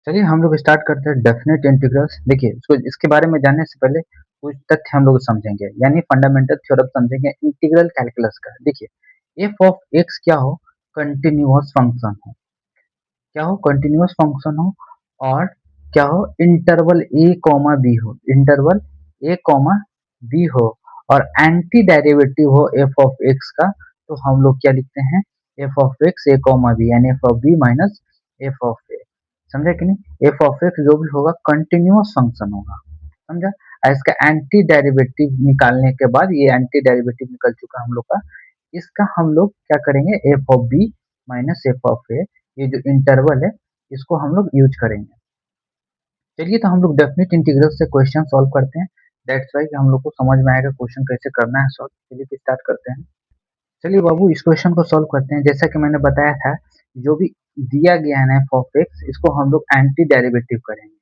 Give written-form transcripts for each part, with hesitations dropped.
चलिए हम लोग स्टार्ट करते हैं डेफिनेट इंटीग्रल्स। देखिए इसको इसके बारे में जानने से पहले कुछ तथ्य हम लोग समझेंगे, यानी फंडामेंटल थ्योरम समझेंगे इंटीग्रल कैलकुलस का। देखिए एफ ऑफ एक्स क्या हो, कंटिन्यूअस फंक्शन हो, क्या हो कंटिन्यूअस फंक्शन हो, और क्या हो इंटरवल ए कॉमा बी हो, इंटरवल ए कॉमा बी हो, और एंटी डेरिवेटिव हो एफ ऑफ एक्स का, तो हम लोग क्या लिखते हैं, F of X A comma B, यानी F of B minus F of A. समझे कि नहीं, एफ ऑफ एक्स जो भी होगा कंटिन्यूअस फंक्शन होगा, समझा। और इसका एंटी डेरिवेटिव निकालने के बाद, ये एंटी डेरिवेटिव निकल चुका हम लोग का, इसका हम लोग क्या करेंगे, F of B minus F of A, ये जो इंटरवल है इसको हम लोग यूज करेंगे। चलिए तो हम लोग डेफिनेट इंटीग्रल से क्वेश्चन सॉल्व करते हैं। दैट्स वाई कि हम लोग को समझ में आएगा क्वेश्चन कैसे करना है सॉल्व। चलिए तो स्टार्ट करते हैं। चलिए बाबू इस क्वेश्चन को सॉल्व करते हैं। जैसा कि मैंने बताया था, जो भी दिया गया है ना एफ ऑफ एक्स, इसको हम लोग एंटी डेरिवेटिव करेंगे।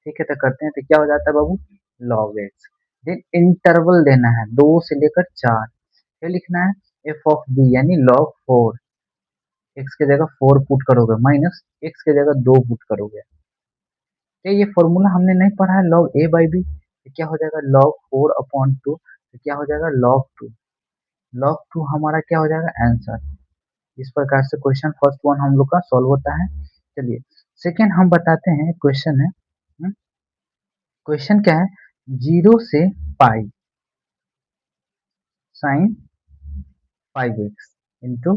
ठीक है, तो करते हैं। तो क्या हो जाता है बाबू, लॉग एक्स। देन इंटरवल देना है 2 से लेकर 4। क्या लिखना है, एफ ऑफ बी यानी लॉग 4। एक्स की जगह 4 पुट करोगे, माइनस एक्स की जगह 2 पुट करोगे। क्या ये फॉर्मूला हमने नहीं पढ़ा है, लॉग ए बाई बी? तो क्या हो जाएगा, लॉग 4 अपॉन 2, तो क्या हो जाएगा लॉग 2। लॉग 2 हमारा क्या हो जाएगा, आंसर। इस प्रकार से क्वेश्चन फर्स्ट वन हम लोग का सॉल्व होता है। चलिए सेकेंड हम बताते हैं, क्वेश्चन है। क्वेश्चन क्या है, 0 से pi sine 5x into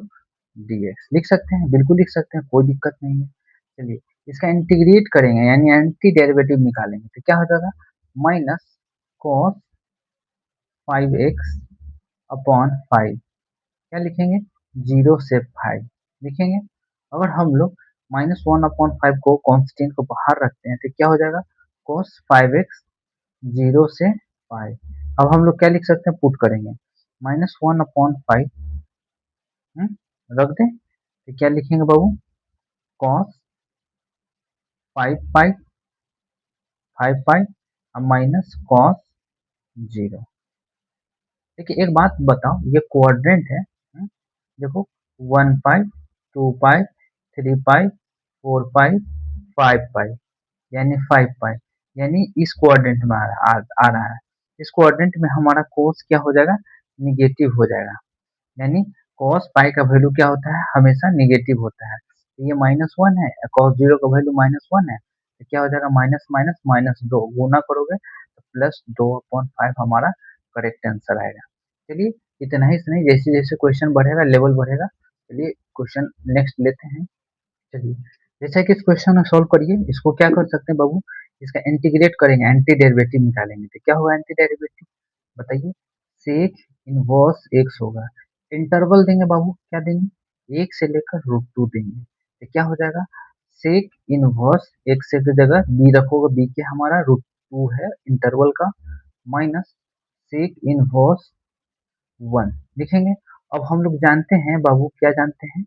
D x. लिख सकते हैं, बिल्कुल लिख सकते हैं, कोई दिक्कत नहीं है। चलिए इसका इंटीग्रेट करेंगे, यानी एंटी डेरिवेटिव निकालेंगे, तो क्या हो जाएगा, माइनस कॉस 5x अपॉन 5। क्या लिखेंगे, 0 से 5 लिखेंगे। अगर हम लोग -1/5 को कांस्टेंट को बाहर रखते हैं, तो क्या हो जाएगा, cos 5x 0 से पाई। अब हम लोग क्या लिख सकते हैं, पुट करेंगे -1/5 रख दें, तो क्या लिखेंगे बाबू, cos 5 पाई 5 पाई अब माइनस cos 0। देखिए एक बात बताओ, ये क्वाड्रेंट है। देखो 1 पाई 2 पाई 3 पाई 4 पाई 5 पाई, यानी 5 पाई, यानी इस क्वाड्रेंट में आ रहा है। इस क्वाड्रेंट में हमारा कोस क्या हो जाएगा, निगेटिव हो जाएगा। यानी cos पाई का वैल्यू क्या होता है, हमेशा निगेटिव होता है। तो ये -1 है, cos 0 का वैल्यू -1 है, तो क्या हो जाएगा, माइनस माइनस माइनस 2 गुना करोगे तो +2/5 हमारा करेक्ट आंसर आएगा। चलिए इतना ही नहीं, जैसे जैसे क्वेश्चन बढ़ेगा लेवल बढ़ेगा। चलिए क्वेश्चन नेक्स्ट लेते हैं। चलिए जैसा कि इस क्वेश्चन में सॉल्व करिए, इसको क्या कर सकते हैं बाबू, इसका इंटीग्रेट करेंगे, एंटी डेरिवेटिव निकालेंगे। तो क्या होगा एंटी डेरिवेटिव, बताइए, सेक इनवर्स एक्स होगा। इंटरवल देंगे बाबू, क्या देंगे, 1 से लेकर √2 देंगे। तो क्या हो जाएगा, सेक इनवर्स एक्स की जगह बी रखोगे, बी के हमारा √2 है इंटरवल का, माइनस सेक इनवर्स 1 लिखेंगे। अब हम लोग जानते हैं बाबू, क्या जानते हैं,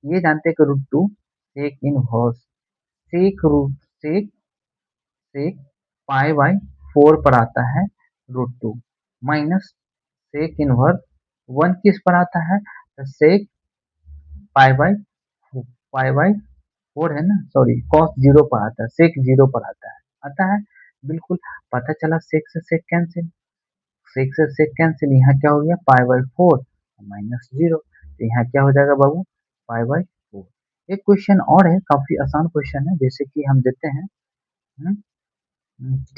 ये जानते हैं कि √2 sec inverse sec sec pi by 4 पर आता है √2, माइनस सेक इनवर्स 1 किस पर आता है, तो सेक पाई बाई 4 है ना, सॉरी कॉस 0 पर आता है, सेक 0 पर आता है बिल्कुल। पता चला सेक से सेक कैंसिल, सेक से सेक कैंसिल, यहाँ क्या हो गया, पाई बाई 4 माइनस 0, तो यहाँ क्या हो जाएगा बाबू, पाई बाई 4। एक क्वेश्चन और है, काफी आसान क्वेश्चन है, जैसे कि हम देते हैं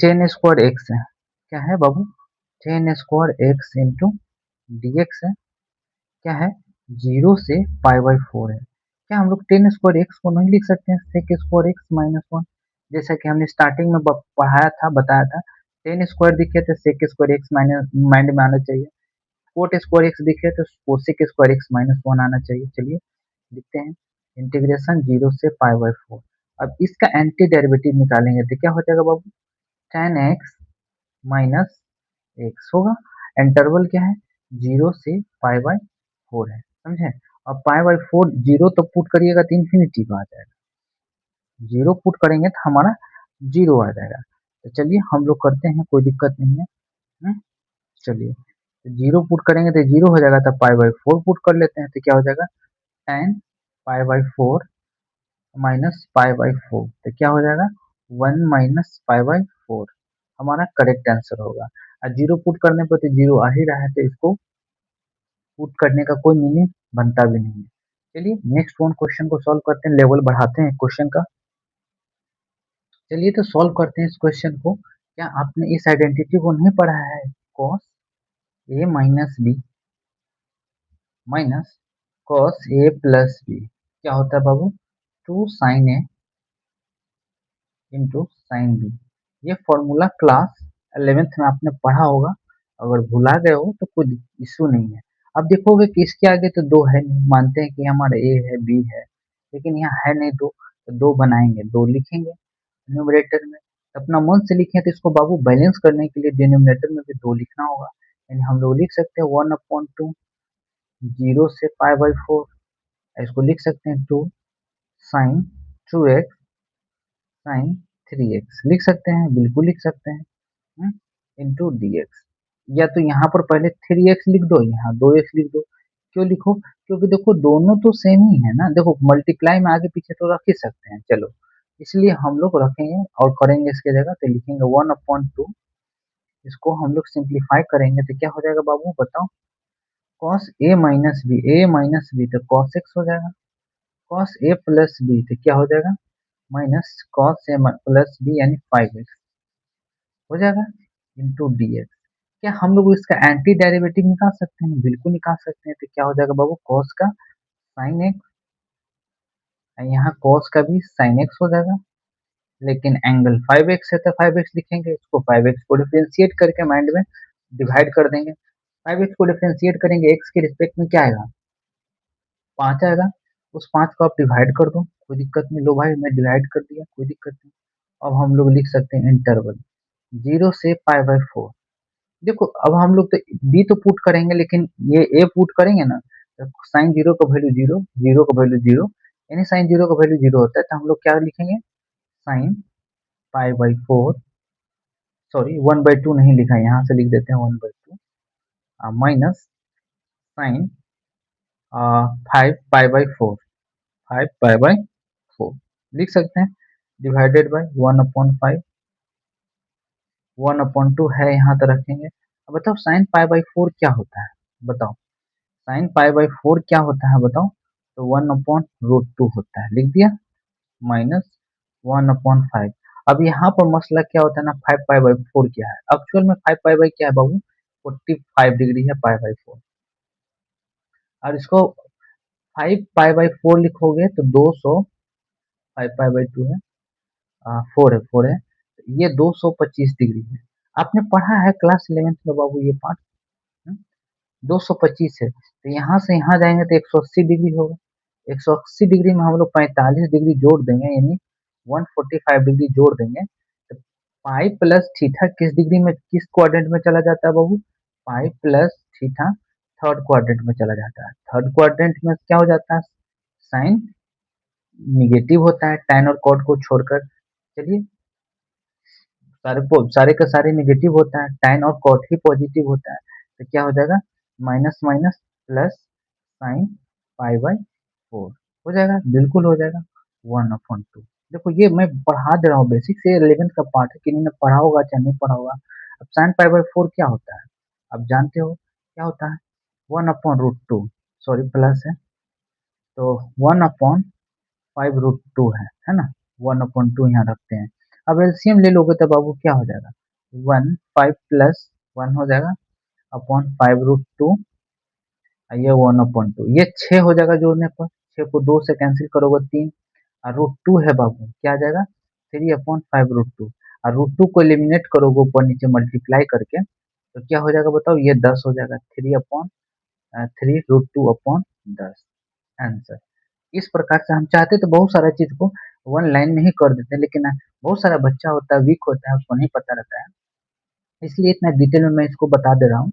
10 स्क्वायर एक्स है। क्या है बाबू, 10 square x into D x है। क्या है, 0 से पाई बाई 4 है। क्या हम लोग 10 स्क्वायर एक्स को नहीं लिख सकते हैं, सेक स्क्वायर एक्स -1, जैसा कि हमने स्टार्टिंग में पढ़ाया था, बताया था। 10 स्क्वायर दिखे तो सेक स्क्वायर एक्स माइंड में आना चाहिए, कोट स्क्वायर एक्स दिखे तो कोसेक स्क्वायर एक्स -1 आना चाहिए। चलिए लिखते हैं, इंटीग्रेशन 0 से पाई बाई 4। अब इसका एंटी डेरिवेटिव निकालेंगे, तो क्या हो जाएगा बाबू, tan x माइनस एक्स होगा। इंटरवल क्या है, 0 से पाई बाई 4 है, समझे। अब पाई बाई 4 जीरो तो पुट करिएगा तो इन्फिनिटी का आ जाएगा, 0 पुट करेंगे तो हमारा 0 आ जाएगा। तो चलिए हम लोग करते हैं, कोई दिक्कत नहीं है। हम्म, चलिए 0 पुट करेंगे तो 0 हो जाएगा, तो पाई बाई 4 पुट कर लेते हैं, तो क्या हो जाएगा, tan pi by 4 minus pi by 4, तो क्या हो जाएगा, 1 माइनस 5/4 हमारा करेक्ट आंसर होगा। और जीरो पुट करने पर तो जीरो आ ही रहा है, तो इसको पुट करने का कोई मीनिंग बनता भी नहीं है। चलिए नेक्स्ट वन क्वेश्चन को सॉल्व करते हैं, लेवल बढ़ाते हैं क्वेश्चन का। चलिए तो सॉल्व करते हैं इस क्वेश्चन को। क्या आपने इस आइडेंटिटी को नहीं पढ़ा है? cos a minus B minus cos a plus B क्या होता है बाबू? 2 sin a into sine B. ये फॉर्मूला क्लास 11th में आपने पढ़ा होगा। अगर भुला गए हो तो कोई इशू नहीं है। अब देखोगे कि इसके आगे तो दो है नहीं, मानते हैं कि हमारा ए है बी है, लेकिन यहाँ है नहीं दो, तो दो बनाएंगे, दो लिखेंगे न्यूमरेटर में। तो अपना मन से लिखे तो इसको बाबू बैलेंस करने के लिए डिनोमिनेटर में भी दो लिखना होगा। यानी हम लोग लिख सकते हैं 1/2 जीरो से π/4। इसको लिख सकते हैं 2 साइन 2x साइन 3x लिख सकते हैं, बिल्कुल लिख सकते हैं इंटू डी एक्स। या तो यहाँ पर पहले 3x लिख दो, यहाँ 2x लिख दो। क्यों लिखो? क्योंकि देखो दोनों तो सेम ही है ना, देखो मल्टीप्लाई में आगे पीछे तो रख ही सकते हैं, चलो इसलिए हम लोग रखेंगे और करेंगे इसके जगह, तो लिखेंगे 1/2। इसको हम लोग सिंप्लीफाई करेंगे तो क्या हो जाएगा बाबू बताओ? cos a minus B, a minus B तो cos x हो जाएगा। cos a प्लस बी तो क्या हो जाएगा? Minus cos a plus B यानी 5x हो जाएगा इंटू डी एक्स। क्या हम लोग इसका एंटी डेरिवेटिव निकाल सकते हैं? बिल्कुल निकाल सकते हैं। तो क्या हो जाएगा बाबू? cos का sin x, यहाँ cos का भी sin x हो जाएगा, लेकिन एंगल 5x है तो 5x लिखेंगे। इसको 5x को डिफरेंशिएट करके माइंड में डिवाइड कर देंगे। 5x को डिफरेंशिएट करेंगे, x के रिस्पेक्ट में क्या आएगा? 5 आएगा। उस 5 को आप डिवाइड कर दो, कोई दिक्कत नहीं। लो भाई मैं डिवाइड कर दिया, कोई दिक्कत नहीं। अब हम लोग लिख सकते हैं इंटरवल 0 से π/4। देखो अब हम लोग तो बी तो पुट करेंगे, लेकिन ये ए पुट करेंगे ना, तो साइन जीरो का वैल्यू जीरो, जीरो का वैल्यू जीरो, यानी साइन जीरो का वैल्यू जीरो होता है। तो हम लोग क्या लिखेंगे? साइन π/4, सॉरी 1/2 नहीं लिखा, यहाँ से लिख देते हैं 1/2 माइनस साइन 5π/4, 5π/4 लिख सकते हैं, डिवाइडेड बाई 1/5, 1/2 है यहाँ तो रखेंगे। अब बताओ साइन π/4 क्या होता है? बताओ साइन π/4 क्या होता है बताओ? तो 1/√2 होता है, लिख दिया, माइनस 1/5। अब यहाँ पर मसला क्या होता है ना, 5π/4 क्या है? एक्चुअल में 5π क्या है बाबू? 45 डिग्री है π/4। और इसको 5π/4 लिखोगे तो 200, 5π/2 है, 4 है, ये 225 डिग्री है। आपने पढ़ा है क्लास 11th में बाबू ये पार्ट। 225 है, तो यहाँ से यहाँ जाएंगे तो 180 डिग्री होगा। 180 डिग्री में हम लोग 45 डिग्री जोड़ देंगे, यानी 145 डिग्री जोड़ देंगे। तो पाई प्लस थीटा किस डिग्री में, किस क्वाड्रेंट में चला जाता है बाबू? Pi plus theta third quadrant में चला जाता है। थर्ड क्वाड्रेंट में क्या हो जाता है? साइन निगेटिव होता है, tan और cot को छोड़कर। चलिए सारे का सारे निगेटिव होता है, tan और cot ही पॉजिटिव होता है। तो क्या हो जाएगा? माइनस माइनस प्लस साइन π/4 हो जाएगा, बिल्कुल हो जाएगा 1/2। देखो ये मैं पढ़ा दे रहा हूँ, बेसिक से 11th का पार्ट है, किन्हीं ने पढ़ा होगा चाहे नहीं पढ़ा होगा। अब साइन π/4 क्या होता है? अब जानते हो क्या होता है? 1/√2, सॉरी प्लस है, तो 1/5√2 है ना। 1/2 यहाँ रखते हैं। अब एलसीएम ले लोगे तो बाबू क्या हो जाएगा? 5 प्लस 1 हो जाएगा अपॉन 5√2, ये 1/2, ये 6 हो जाएगा जोड़ने पर। 6 को 2 से कैंसिल करोगे 3, और √2 है बाबू, क्या आ जाएगा? 3/5√2। और √2 को एलिमिनेट करोगे ऊपर नीचे मल्टीप्लाई करके, तो क्या हो जाएगा बताओ? ये 10 हो जाएगा, 3/3√2/10 आंसर। इस प्रकार से हम चाहते तो बहुत सारा चीज को वन लाइन में ही कर देते हैं, लेकिन बहुत सारा बच्चा होता है, वीक होता है, उसको नहीं पता रहता है, इसलिए इतना डिटेल में मैं इसको बता दे रहा हूँ।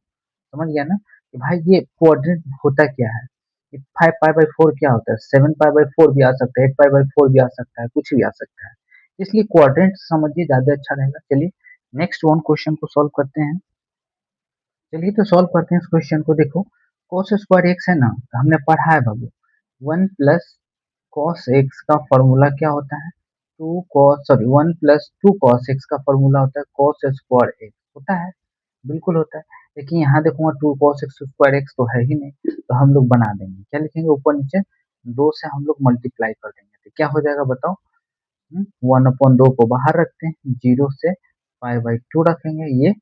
समझ गया ना कि भाई ये क्वाड्रेंट होता क्या है? 5π/4 क्या होता है? 7π/4 भी आ सकता है, 8π/4 भी आ सकता है, कुछ भी आ सकता है। इसलिए क्वाड्रेंट समझिए, ज्यादा अच्छा रहेगा। चलिए नेक्स्ट वन क्वेश्चन को सॉल्व करते हैं। चलिए तो सॉल्व करते हैं इस क्वेश्चन को। देखो cos स्क्वायर एक्स है ना, तो हमने पढ़ा है बाबू 1 प्लस cos x का फॉर्मूला क्या होता है? One plus two cos x का फॉर्मूला होता है कॉस स्क्वायर एक्स, होता है, बिल्कुल होता है। लेकिन यहाँ देखूंगा two cos x square x तो है ही नहीं, तो हम लोग बना देंगे, क्या लिखेंगे ऊपर नीचे, दो से हम लोग मल्टीप्लाई कर देंगे, तो क्या हो जाएगा बताओ, वन अपॉन दो को बाहर रखते हैं, जीरो से पाई बाई टू रखेंगे, ये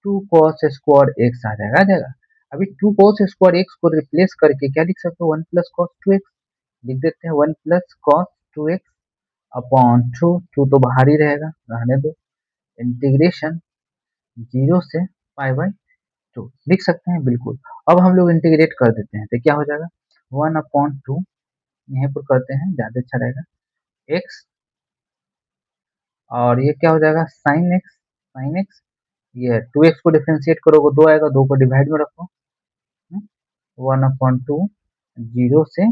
टू कॉस स्क्वायर एक्स आ जाएगा, अभी टू कॉस स्क्वायर एक्स को रिप्लेस करके क्या लिख सकते हो, one plus cos two x लिख देते हैं, one plus cos two x upon two, two तो बाहर ही रहेगा, रहने दो, इंटीग्रेशन जीरो से पाई बाई टू लिख सकते हैं, बिल्कुल। अब हम लोग इंटीग्रेट कर देते हैं, तो क्या हो जाएगा, वन अपॉन टू, यहीं पर करते हैं ज्यादा अच्छा रहेगा, एक्स, और ये क्या हो जाएगा साइन एक्स, ये टू एक्स को डिफ्रेंशिएट करोगे दो आएगा, दो को डिवाइड में रखो, वन अपॉन टू, जीरो से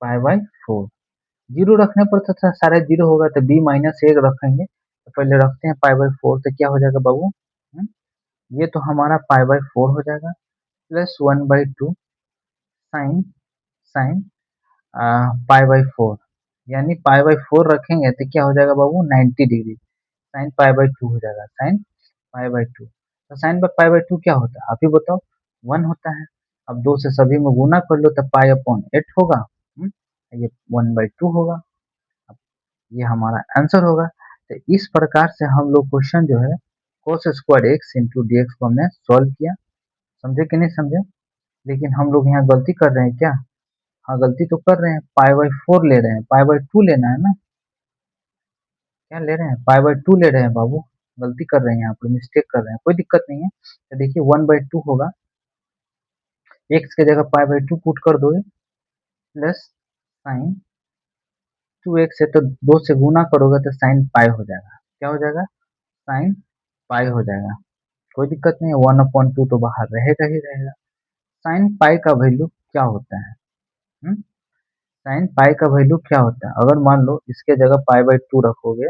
पाई बाई फोर, जीरो रखने पर तो सारा जीरो होगा, तो बी माइनस एक रखेंगे, तो पहले रखते हैं पाई बाई फोर, तो क्या हो जाएगा बाबू, ये तो हमारा पाई बाई फोर हो जाएगा, plus one by two sine sine pi by four, यानी पाई बाई फोर रखेंगे तो क्या हो जाएगा बाबू 90 degree, sine pi by two हो जाएगा, साइन पाई बाई टू, तो sine by pi by two क्या होता है आप ही बताओ, वन होता है, अब दो से सभी में गुना कर लो तो पाई अपॉन एट होगा, ये वन बाई टू होगा, अब ये हमारा आंसर होगा। तो इस प्रकार से हम लोग क्वेश्चन जो है cos square x into D x को हमने सॉल्व किया, समझे कि नहीं समझे, लेकिन हम लोग यहाँ गलती कर रहे हैं क्या, हाँ गलती तो कर रहे हैं, पाई बाई फोर ले रहे हैं, पाई बाई टू लेना है ना, क्या ले रहे हैं, पाई बाई टू ले रहे हैं बाबू, गलती कर रहे हैं यहाँ पर, मिस्टेक कर रहे हैं, कोई दिक्कत नहीं है, तो देखिए वन बाई टू होगा, एक्स की जगह पाई बाई टू पुट कर दोगे, प्लस साइन टू एक्स है तो दो से गुना करोगे तो साइन पाई हो जाएगा, क्या हो जाएगा, साइन पाई हो जाएगा, कोई दिक्कत नहीं है, वन अपॉन टू तो बाहर रहेगा ही रहेगा। साइन पाई का वैल्यू क्या होता है, साइन पाई का वैल्यू क्या होता है, अगर मान लो इसके जगह पाई बाई टू रखोगे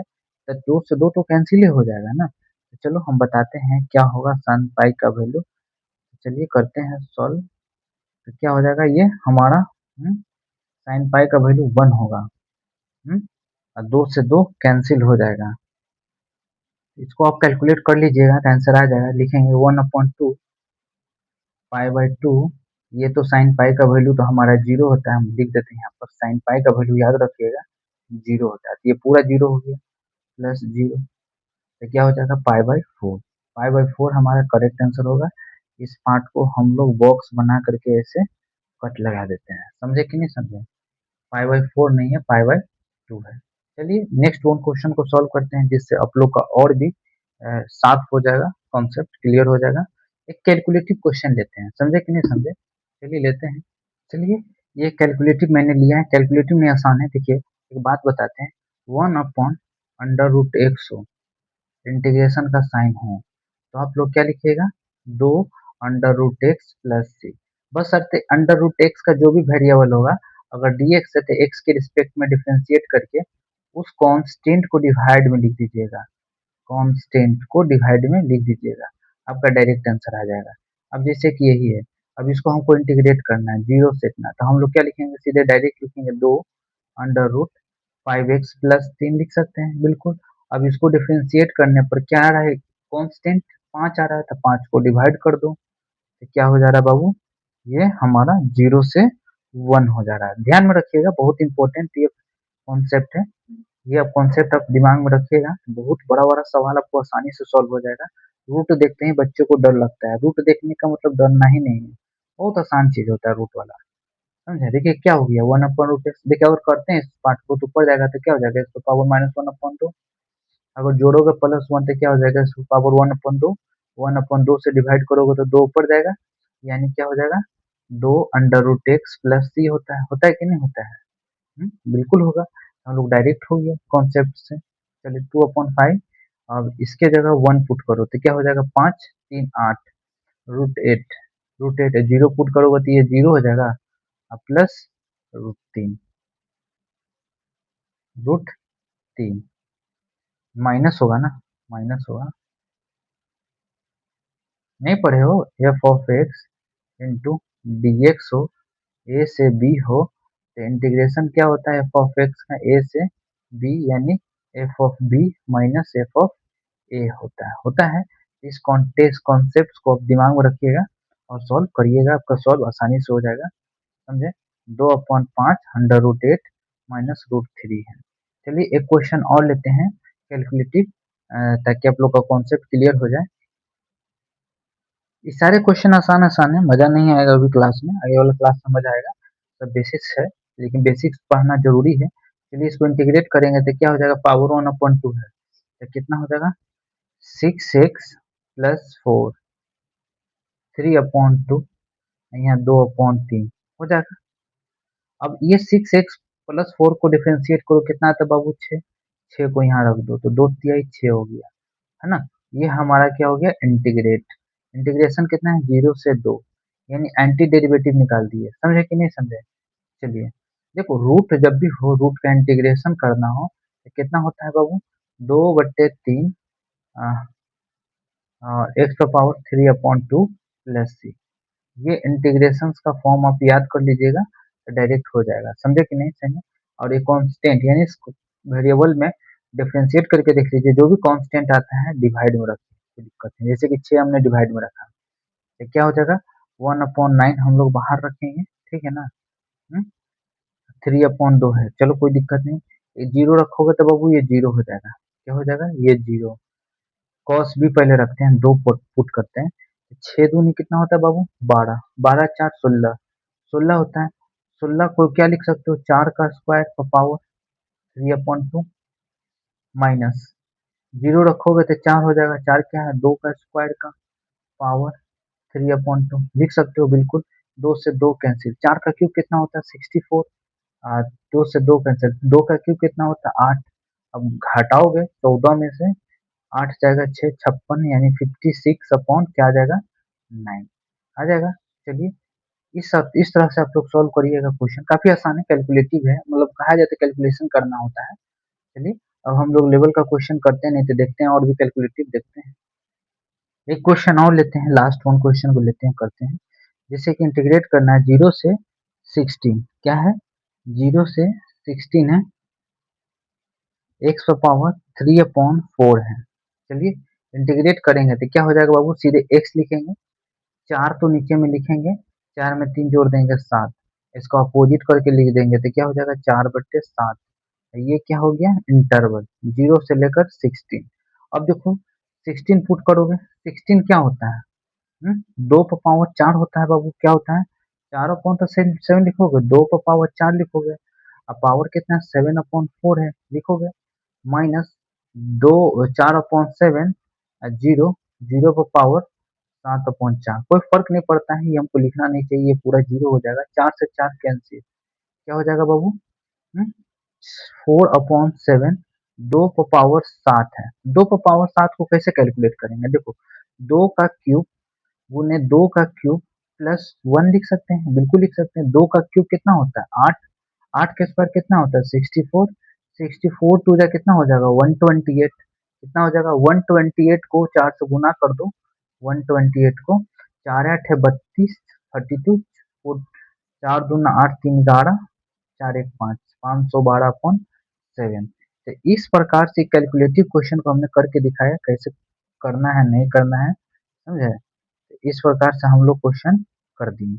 तो दो से दो तो कैंसिल ही हो जाएगा ना, तो चलो हम बताते हैं क्या होगा साइन पाई का वैल्यू, चलिए करते हैं सॉल्व, तो क्या हो जाएगा ये हमारा साइन पाई का वैल्यू वन होगा, हम्म, और दो से दो कैंसिल हो जाएगा, इसको आप कैलकुलेट कर लीजिएगा तो आंसर आ जाएगा, लिखेंगे one upon two pi by to, ये तो साइन पाई का वैल्यू तो हमारा जीरो होता है, हम लिख देते हैं यहाँ पर साइन पाई का वैल्यू याद रखिएगा जीरो होता है, तो ये पूरा जीरो हो गया, प्लस जीरो, तो क्या हो जाएगा पाई by four, pi by four हमारा करेक्ट आंसर होगा, इस पार्ट को हम लोग बॉक्स बना करके ऐसे कट लगा देते हैं, समझे कि नहीं समझे, पाई बाई फोर नहीं है, पाई बाई टू है। चलिए नेक्स्ट वन क्वेश्चन को सॉल्व करते हैं, जिससे आप लोग का और भी साफ हो जाएगा, कॉन्सेप्ट क्लियर हो जाएगा, एक कैलकुलेटिव क्वेश्चन लेते हैं, समझे कि नहीं समझे, चलिए लेते हैं, चलिए ये कैलकुलेटिव मैंने लिया है, कैलकुलेटिव में आसान है, देखिए एक बात बताते हैं, one upon under root x हो, इंटीग्रेशन का साइन हो, तो आप लोग क्या लिखिएगा, दो under root x plus C, बस शर्त अंडर रूट एक्स का जो भी वेरिएबल होगा, अगर डी एक्स है तो एक्स के रिस्पेक्ट में डिफ्रेंशिएट करके उस कांस्टेंट को डिवाइड में लिख दीजिएगा, कांस्टेंट को डिवाइड में लिख दीजिएगा, आपका डायरेक्ट आंसर आ जाएगा। अब जैसे कि यही है, अब इसको हमको इंटीग्रेट करना है जीरो से इतना, तो हम लोग क्या लिखेंगे, सीधे डायरेक्ट लिखेंगे दो under root five x plus तीन लिख सकते हैं, बिल्कुल। अब इसको डिफ्रेंशिएट करने पर क्या आ रहा है, कांस्टेंट पाँच आ रहा है, तो पाँच को डिवाइड कर दो, तो क्या हो जा रहा है बाबू, ये हमारा जीरो से वन हो जा रहा है, ध्यान में रखिएगा, बहुत इंपॉर्टेंट ये कॉन्सेप्ट है, ये आप कॉन्सेप्ट आप दिमाग में रखिएगा, बहुत बड़ा बड़ा सवाल आपको आसानी से सॉल्व हो जाएगा। रूट देखते ही बच्चे को डर लगता है, रूट देखने का मतलब डरना ही नहीं है, बहुत आसान चीज होता है रूट वाला, समझे, देखिए क्या हो गया, वन अपॉन रूट एक्स, देखिए अगर करते हैं इस पार्ट को तो ऊपर जाएगा तो क्या हो जाएगा, इसको power minus one upon two, अगर जोड़ोगे प्लस वन तो क्या हो जाएगा, इसको पावर वन अपॉन दो, वन अपॉन दो से डिवाइड करोगे तो दो ऊपर जाएगा, यानी क्या हो जाएगा, दो under root x plus C होता है कि नहीं होता है, बिल्कुल होगा, हम लोग डायरेक्ट हो गया कॉन्सेप्ट से, चलिए टू अपॉन फाइव, अब इसके जगह वन पुट करो तो क्या हो जाएगा, पाँच तीन आठ, root eight, root eight zero put करोगे तो ये जीरो हो जाएगा, अब प्लस रूट तीन, रूट तीन माइनस होगा ना, माइनस होगा, नहीं पढ़े हो, F of x into D x हो, ए से बी हो, तो इंटीग्रेशन क्या होता है एफ ऑफ एक्स का, ए से बी यानी F of B minus F of A होता है। इस कॉन्सेप्ट को आप दिमाग में रखिएगा और सॉल्व करिएगा, आपका सॉल्व आसानी से हो जाएगा, समझे। 2/5 अंडर रूट 8 माइनस रूट 3 है। चलिए एक क्वेश्चन और लेते हैं कैलकुलेटिव, ताकि आप लोग का कॉन्सेप्ट क्लियर हो जाए। ये सारे क्वेश्चन आसान आसान है, मजा नहीं आएगा अभी क्लास में, आगे वाला क्लास में मजा आएगा। सब बेसिक्स है, लेकिन बेसिक्स पढ़ना जरूरी है। चलिए इसको इंटीग्रेट करेंगे तो क्या हो जाएगा, पावर 1/2 है तो कितना हो जाएगा 6x प्लस 4 3/2, यहाँ 2/3 हो जाएगा। अब ये 6x प्लस 4 को डिफ्रेंशिएट करो, कितना आता है बाबू 6, 6 को यहाँ रख दो तो 2 तिहाई 6 हो गया, है ना। ये हमारा क्या हो गया इंटीग्रेट। इंटीग्रेशन कितना है 0 से 2, यानी एंटी डेरिवेटिव निकाल दिए, समझे कि नहीं समझे। चलिए देखो, रूट जब भी हो, रूट का इंटीग्रेशन करना हो तो कितना होता है बाबू 2/3 एक्स का पावर 3/2 प्लस सी। ये इंटीग्रेशन का फॉर्म आप याद कर लीजिएगा तो डायरेक्ट हो जाएगा, समझे कि नहीं समझे। और ये कांस्टेंट यानी वेरिएबल में डिफरेंशिएट करके देख लीजिए, जो भी कांस्टेंट आता है डिवाइड में रखिए, कोई दिक्कत नहीं। जैसे कि 6 हमने डिवाइड में रखा तो क्या हो जाएगा 1/9 हम लोग बाहर रखेंगे, ठीक है ना। 3/2 है, चलो कोई दिक्कत नहीं। ये जीरो रखोगे तो बाबू ये जीरो हो जाएगा, क्या हो जाएगा ये जीरो। कॉस भी पहले रखते हैं, दो पुट करते हैं। 6 दूनी कितना होता है बाबू 12, 12×4 16, 16 होता है। 16 को क्या लिख सकते हो 4 का स्क्वायर का पावर 3/2 माइनस जीरो रखोगे तो 4 हो जाएगा, 4 क्या है 2 का स्क्वायर का पावर 3/2 लिख सकते हो बिल्कुल। 2 से 2 कैंसिल, 4 का क्यूब कितना होता है 64, 2 से 2 कैंसिल, 2 का क्यूब कितना होता है 8। अब घटाओगे 14 में से 8 जाएगा 6 56, यानी 56 अपॉन क्या आ जाएगा 9 आ जाएगा। चलिए इस तरह से आप लोग सॉल्व करिएगा, क्वेश्चन काफी आसान है, कैलकुलेटिव है, मतलब कहा जाता है कैलकुलेशन करना होता है। चलिए अब हम लोग लेवल का क्वेश्चन करते हैं, नहीं तो देखते हैं और भी कैलकुलेटिव देखते हैं। एक क्वेश्चन और लेते हैं, लास्ट वन क्वेश्चन को लेते हैं करते हैं। जैसे कि इंटीग्रेट करना है 0 से 16, क्या है 0 से 16 है, एक्स का पावर 3/4 है। चलिए इंटीग्रेट करेंगे तो क्या हो जाएगा बाबू, सीधे एक्स लिखेंगे, 4 तो नीचे में लिखेंगे, 4 में 3 जोड़ देंगे 7, इसका अपोजिट करके लिख देंगे तो क्या हो जाएगा 4/7। ये क्या हो गया इंटरवल 0 से लेकर 16। अब देखो 16 पुट करोगे, 16 क्या होता है 2/4 होता है बाबू, क्या होता है 4/7 लिखोगे, 2/4 लिखोगे, अब पावर कितना है 7/4 है लिखोगे, माइनस 4/7 जीरो, 0/7/4, कोई फर्क नहीं पड़ता है, ये हमको लिखना नहीं चाहिए, पूरा जीरो हो जाएगा, 4 से 4 कैंसिल, क्या हो जाएगा बाबू 4/7, 2/7 है। 2/7 को कैसे कैलकुलेट करेंगे, देखो 2 का क्यूब गुने 2 का क्यूब प्लस 1 लिख सकते हैं, बिल्कुल लिख सकते हैं। 2 का क्यूब कितना होता है 8, 8 का स्क्वायर कितना होता है 64, 64 टू जा कितना हो जाएगा 128, कितना हो जाएगा 128 को 4 से गुना कर दो, 128 को 4 8 है 32, 32, 4 दूना 8 3 11, 4 1 5, 512/7। तो इस प्रकार से कैलकुलेटिव क्वेश्चन को हमने करके दिखाया, कैसे करना है नहीं करना है, समझे। तो इस प्रकार से हम लोग क्वेश्चन कर दिए।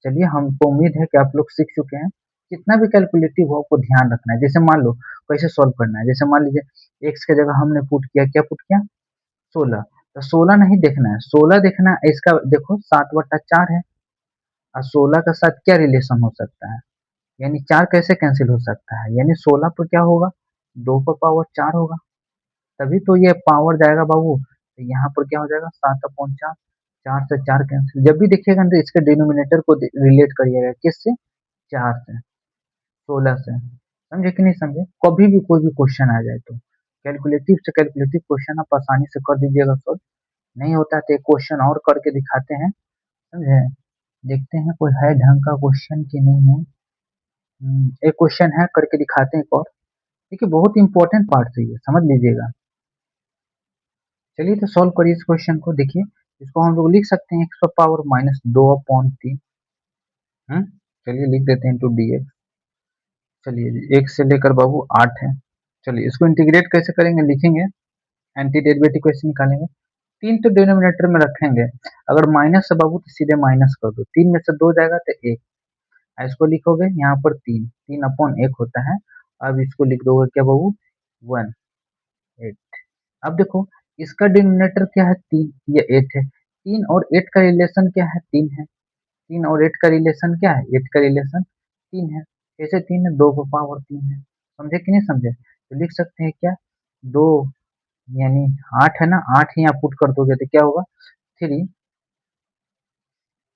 चलिए हमको उम्मीद है कि आप लोग सीख चुके हैं। कितना भी कैलकुलेटिव हो आपको ध्यान रखना है, जैसे मान लो कैसे सॉल्व करना है, जैसे मान लीजिए एक्स की जगह हमने पुट किया, क्या पुट किया 16, तो 16 नहीं देखना है, 16 देखना है इसका, देखो 7/4 है और 16 का साथ क्या रिलेशन हो सकता है, यानी 4 कैसे कैंसिल हो सकता है, यानी 16 पर क्या होगा 2/4 होगा, तभी तो ये पावर जाएगा बाबू, तो यहाँ पर क्या हो जाएगा 7/4, 4 से 4 कैंसिल। जब भी देखिएगा तो इसके डिनोमिनेटर को रिलेट करिएगा किससे 4 से, 16 से, समझे कि नहीं समझे। कभी भी कोई भी क्वेश्चन आ जाए तो कैलकुलेटिव से कैलकुलेटिव क्वेश्चन आप आसानी से कर दीजिएगा सॉल्व, नहीं होता है तो एक क्वेश्चन और करके दिखाते हैं, समझे। देखते हैं कोई है ढंग का क्वेश्चन कि नहीं है। एक क्वेश्चन है करके दिखाते हैं एक और, देखिए बहुत इंपॉर्टेंट पार्ट है ये, समझ लीजिएगा। चलिए तो सॉल्व करिए इस क्वेश्चन को, देखिए इसको हम लोग लिख सकते हैं एक्स का पावर -2/3। चलिए लिख देते हैं इंटू डी एक्स। चलिए एक से लेकर बाबू 8 है, चलिए इसको इंटीग्रेट कैसे करेंगे, लिखेंगे एंटी डेरिवेटिव कैसे निकालेंगे। 3 तो डिनोमिनेटर में रखेंगे, अगर माइनस है बाबू तो सीधे माइनस कर दो, 3 में से 2 जाएगा तो 1, इसको लिखोगे यहाँ पर 3, 3 अपॉन 1 होता है। अब इसको लिख दोगे क्या बाबू, 1 8। अब देखो इसका डिनोमिनेटर क्या है, 3, ये 8 है, 3 और 8 का रिलेशन क्या है, 3 है, 3 और 8 का रिलेशन क्या है, 8 का रिलेशन 3 है। कैसे 3 है, 2 को पावर 3 है, समझे कि नहीं समझे। तो लिख सकते हैं क्या, 2 यानी 8 है ना, 8 ही यहाँ पुट कर दोगे तो क्या होगा, 3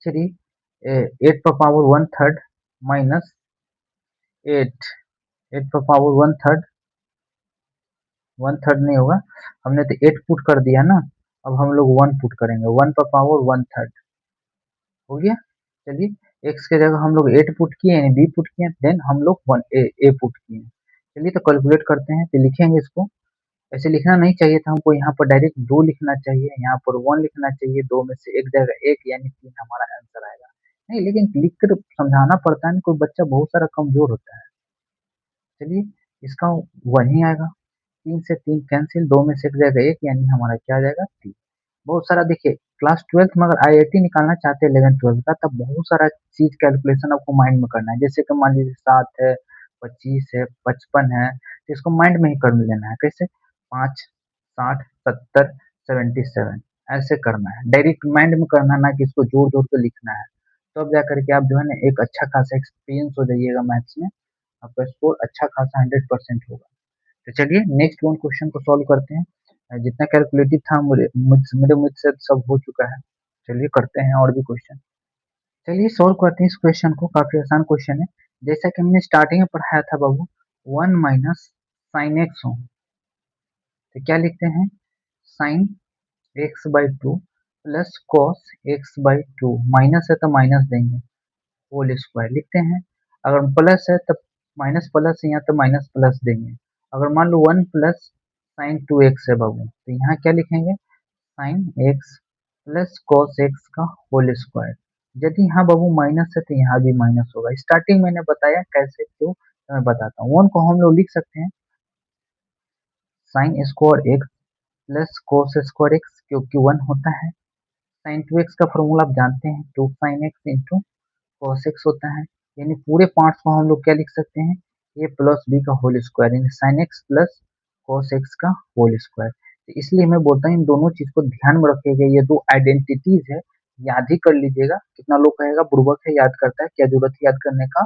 3 8 पर पावर 1/3 माइनस 8 8 पर पावर 1/3, 1/3 नहीं होगा, हमने तो 8 पुट कर दिया ना, अब हम लोग 1 पुट करेंगे, 1 पर पावर 1/3 हो गया। चलिए x के जगह हम लोग 8 पुट किए यानी b पुट किए, देन हम लोग 1 a पुट किए। चलिए तो कैलकुलेट करते हैं, तो लिखेंगे इसको, ऐसे लिखना नहीं चाहिए था हमको, यहाँ पर डायरेक्ट 2 लिखना चाहिए, यहाँ पर 1 लिखना चाहिए, 2 में से एक जाएगा 1 यानी 3 हमारा आंसर आएगा। नहीं लेकिन लिख कर समझाना पड़ता है ना, कोई बच्चा बहुत सारा कमजोर होता है। चलिए इसका 1 ही आएगा, 3 से 3 कैंसिल, 2 में से एक जाएगा 1 यानी हमारा क्या आ जाएगा, 3। बहुत सारा देखिए, क्लास 12th में अगर आईआईटी निकालना चाहते हैं 11th-12th का, तब बहुत सारा चीज कैलकुलेशन आपको माइंड में करना है, जैसे कि मान लीजिए 7 है, 25 है, 55 है, तो इसको माइंड में ही कर लेना है, कैसे 5 60 70 77 ऐसे करना है, डायरेक्ट माइंड में करना है, ना कि इसको जोड़ जोड़ के लिखना है। तो अब जाकर के आप जो है ना एक अच्छा खासा एक्सपीरियंस हो जाइएगा मैथ्स में, आपका स्कोर अच्छा खासा 100% होगा। तो चलिए नेक्स्ट वन क्वेश्चन को सॉल्व करते हैं। जितना कैलकुलेटिव था मेरे मुझसे सब हो चुका है। चलिए करते हैं और भी क्वेश्चन। चलिए सॉल्व करते हैं इस क्वेश्चन को, काफी आसान क्वेश्चन है। जैसा कि हमने स्टार्टिंग में पढ़ाया था बाबू, 1 माइनस साइन एक्स हो, तो क्या लिखते हैं, sine x by two plus cos x by two, minus है तो माइनस देंगे, होल स्क्वायर लिखते हैं। अगर प्लस है तो माइनस प्लस है, यहाँ तो माइनस प्लस देंगे। अगर मान लो 1 प्लस साइन 2x है बाबू, तो यहाँ क्या लिखेंगे, sine x plus cos x का होल स्क्वायर। यदि यहाँ बाबू माइनस है तो यहाँ भी माइनस होगा। स्टार्टिंग मैंने बताया कैसे क्यों, तो मैं बताता हूँ। 1 को हम लोग लिख सकते हैं sine square x plus cos square x, क्योंकि 1 होता है। साइन 2x का फॉर्मूला आप जानते हैं, 2 sine x into cos x होता है, यानी पूरे पार्ट्स को हम लोग क्या लिख सकते हैं, ए प्लस बी का होल स्क्वायर, यानी sine x plus cos x का होल स्क्वायर। तो इसलिए मैं बोलता हूँ इन दोनों चीज को ध्यान में रखिएगा, ये दो आइडेंटिटीज है, याद ही कर लीजिएगा। कितना लोग कहेगा बुर्बक है, याद करता है, क्या जरूरत है याद करने का,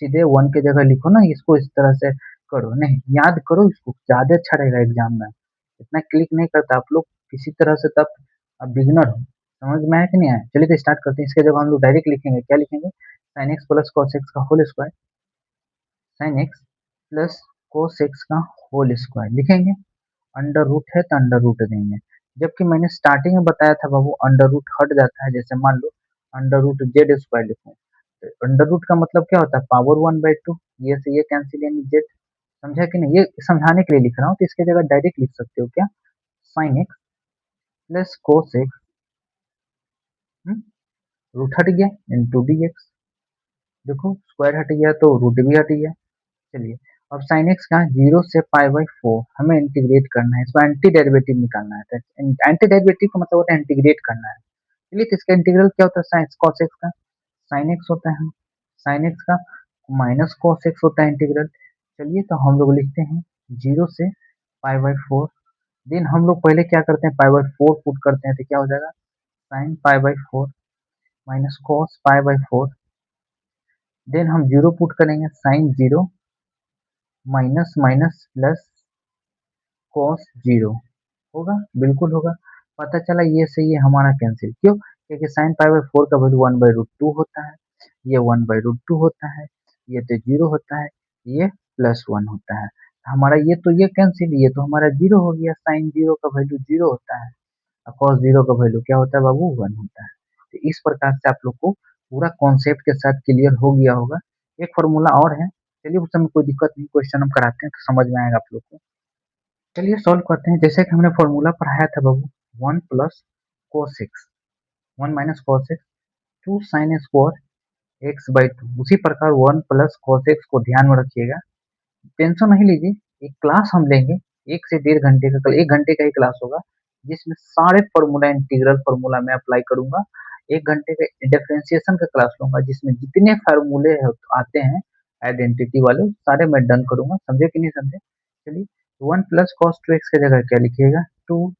सीधे 1 की जगह लिखो ना, इसको इस तरह से करो, नहीं याद करो, इसको ज्यादा अच्छा रहेगा एग्जाम में। इतना क्लिक नहीं करता आप लोग किसी तरह से, तब आप बिगिनर हो। समझ में आया कि नहीं आया, चलिए तो स्टार्ट करते हैं। इसके जब हम लोग डायरेक्ट लिखेंगे, क्या लिखेंगे, sine x plus cos x का whole square, sine x plus cos X का होल स्क्वायर लिखेंगे। अंडर रूट है तो अंडर रूट देंगे, जबकि मैंने स्टार्टिंग में बताया था बाबू अंडर रूट हट जाता है। जैसे मान लो अंडर रूट जेड स्क्वायर लिखूं, तो अंडर रूट का मतलब क्या होता है, पावर 1/2, ये से ये कैंसिल यानी जेड। समझा कि नहीं, ये समझाने के लिए लिख रहा हूँ, तो इसके जगह डायरेक्ट लिख सकते हो क्या, sine x plus cos x root हट गया इंटू डी एक्स, देखो स्क्वायर हट गया तो रूट भी हट गया। चलिए अब साइन एक्स का 0 से π/4 हमें इंटीग्रेट करना है, इसका एंटी डेरिवेटिव निकालना है। एंटी डेरिवेटिव का मतलब होता है इंटीग्रेट करना है। चलिए तो इसका इंटीग्रल क्या होता है, साइन कॉस एक्स का साइन एक्स होता है, साइन एक्स का माइनस कॉस एक्स होता है इंटीग्रल। चलिए तो हम लोग लिखते हैं 0 से π/4, देन हम लोग पहले क्या करते हैं, π/4 पुट करते हैं, तो क्या हो जाएगा, साइन π/4 माइनस कॉस π/4, देन हम 0 पुट करेंगे, sine 0 minus minus plus cos 0 होगा, बिल्कुल होगा। पता चला ये से ये हमारा कैंसिल, क्यों, क्योंकि साइन π/4 का वैल्यू 1/√2 होता है, ये 1/√2 होता है, ये तो 0 होता है, ये +1 होता है। हमारा ये तो ये कैंसिल, ये तो हमारा 0 हो गया, साइन 0 का वैल्यू 0 होता है और कॉस 0 का वैल्यू क्या होता है बाबू, 1 होता है। तो इस प्रकार से आप लोग को पूरा कॉन्सेप्ट के साथ क्लियर हो गया होगा। एक फॉर्मूला और है, चलिए उस समय कोई दिक्कत नहीं, क्वेश्चन हम कराते हैं तो समझ में आएगा आप लोग को। चलिए सॉल्व करते हैं। जैसे कि हमने फॉर्मूला पढ़ाया था बाबू, 1 plus cos x 1 minus cos x 2 sine square x by 2, उसी प्रकार 1 प्लस कॉस एक्स को ध्यान में रखिएगा, टेंशन नहीं लीजिए, एक क्लास हम लेंगे, 1 से 1.5 घंटे का, 1 घंटे का ही क्लास होगा, जिसमें सारे फ़ॉर्मूला, इंटीग्रल फ़ॉर्मूला मैं अप्लाई करूँगा। 1 घंटे का डिफरेंशिएशन का क्लास लूँगा, जिसमें जितने फ़ॉर्मूले आते हैं आइडेंटिटी वाले, सारे मैं डन करूँगा। समझे कि नहीं समझे? चलिए, 1 प्लस कॉस 2x की जगह क्या लिखिएगा? 2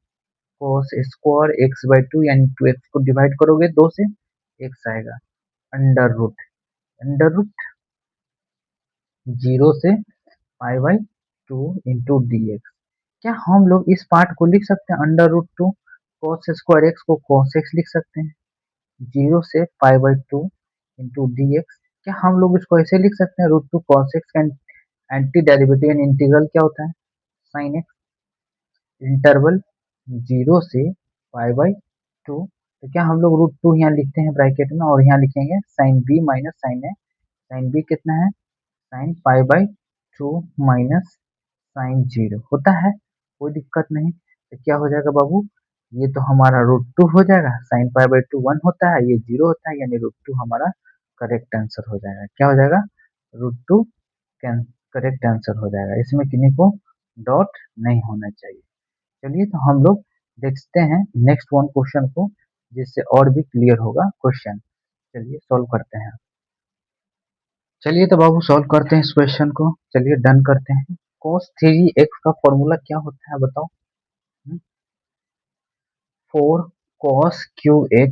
कॉस स्क्वायर x बाई 2, यानी 2x को डिवाइड करोगे 2 से, x आएगा। अंडर रूट 0 से pi by 2 into D x. क्या हम लोग इस पार्ट को लिख सकते हैं? Under root 2 cos square x को कॉस एक्स लिख सकते हैं, 0 से pi by 2 into D x. क्या हम लोग इसको ऐसे लिख सकते हैं? रूट 2 कॉस एक्स का एंटी डेरिवेटिव एंड इंटीग्रल क्या होता है? Sine x. इंटरवल 0 से पाई बाई 2, तो क्या हम लोग रूट 2 यहाँ लिखते हैं ब्रैकेट में, और यहाँ लिखेंगे sine B minus sine A. Sine B कितना है? Sine pi by 2 minus sine 0 होता है, कोई दिक्कत नहीं। तो क्या हो जाएगा बाबू? ये तो हमारा रूट 2 हो जाएगा, साइन पाई बाई 2 1 होता है, ये 0 होता है, यानी रूट 2 हमारा करेक्ट आंसर हो जाएगा। क्या हो जाएगा? रूट 2 करेक्ट आंसर हो जाएगा, इसमें किन्हीं को डॉट नहीं होना चाहिए। चलिए, तो हम लोग देखते हैं नेक्स्ट वन क्वेश्चन को, जिससे और भी क्लियर होगा क्वेश्चन। चलिए सॉल्व करते हैं। चलिए तो बाबू सॉल्व करते हैं इस क्वेश्चन को। चलिए डन करते हैं। cos 3x का फॉर्मूला क्या होता है बताओ? 4 cos cube x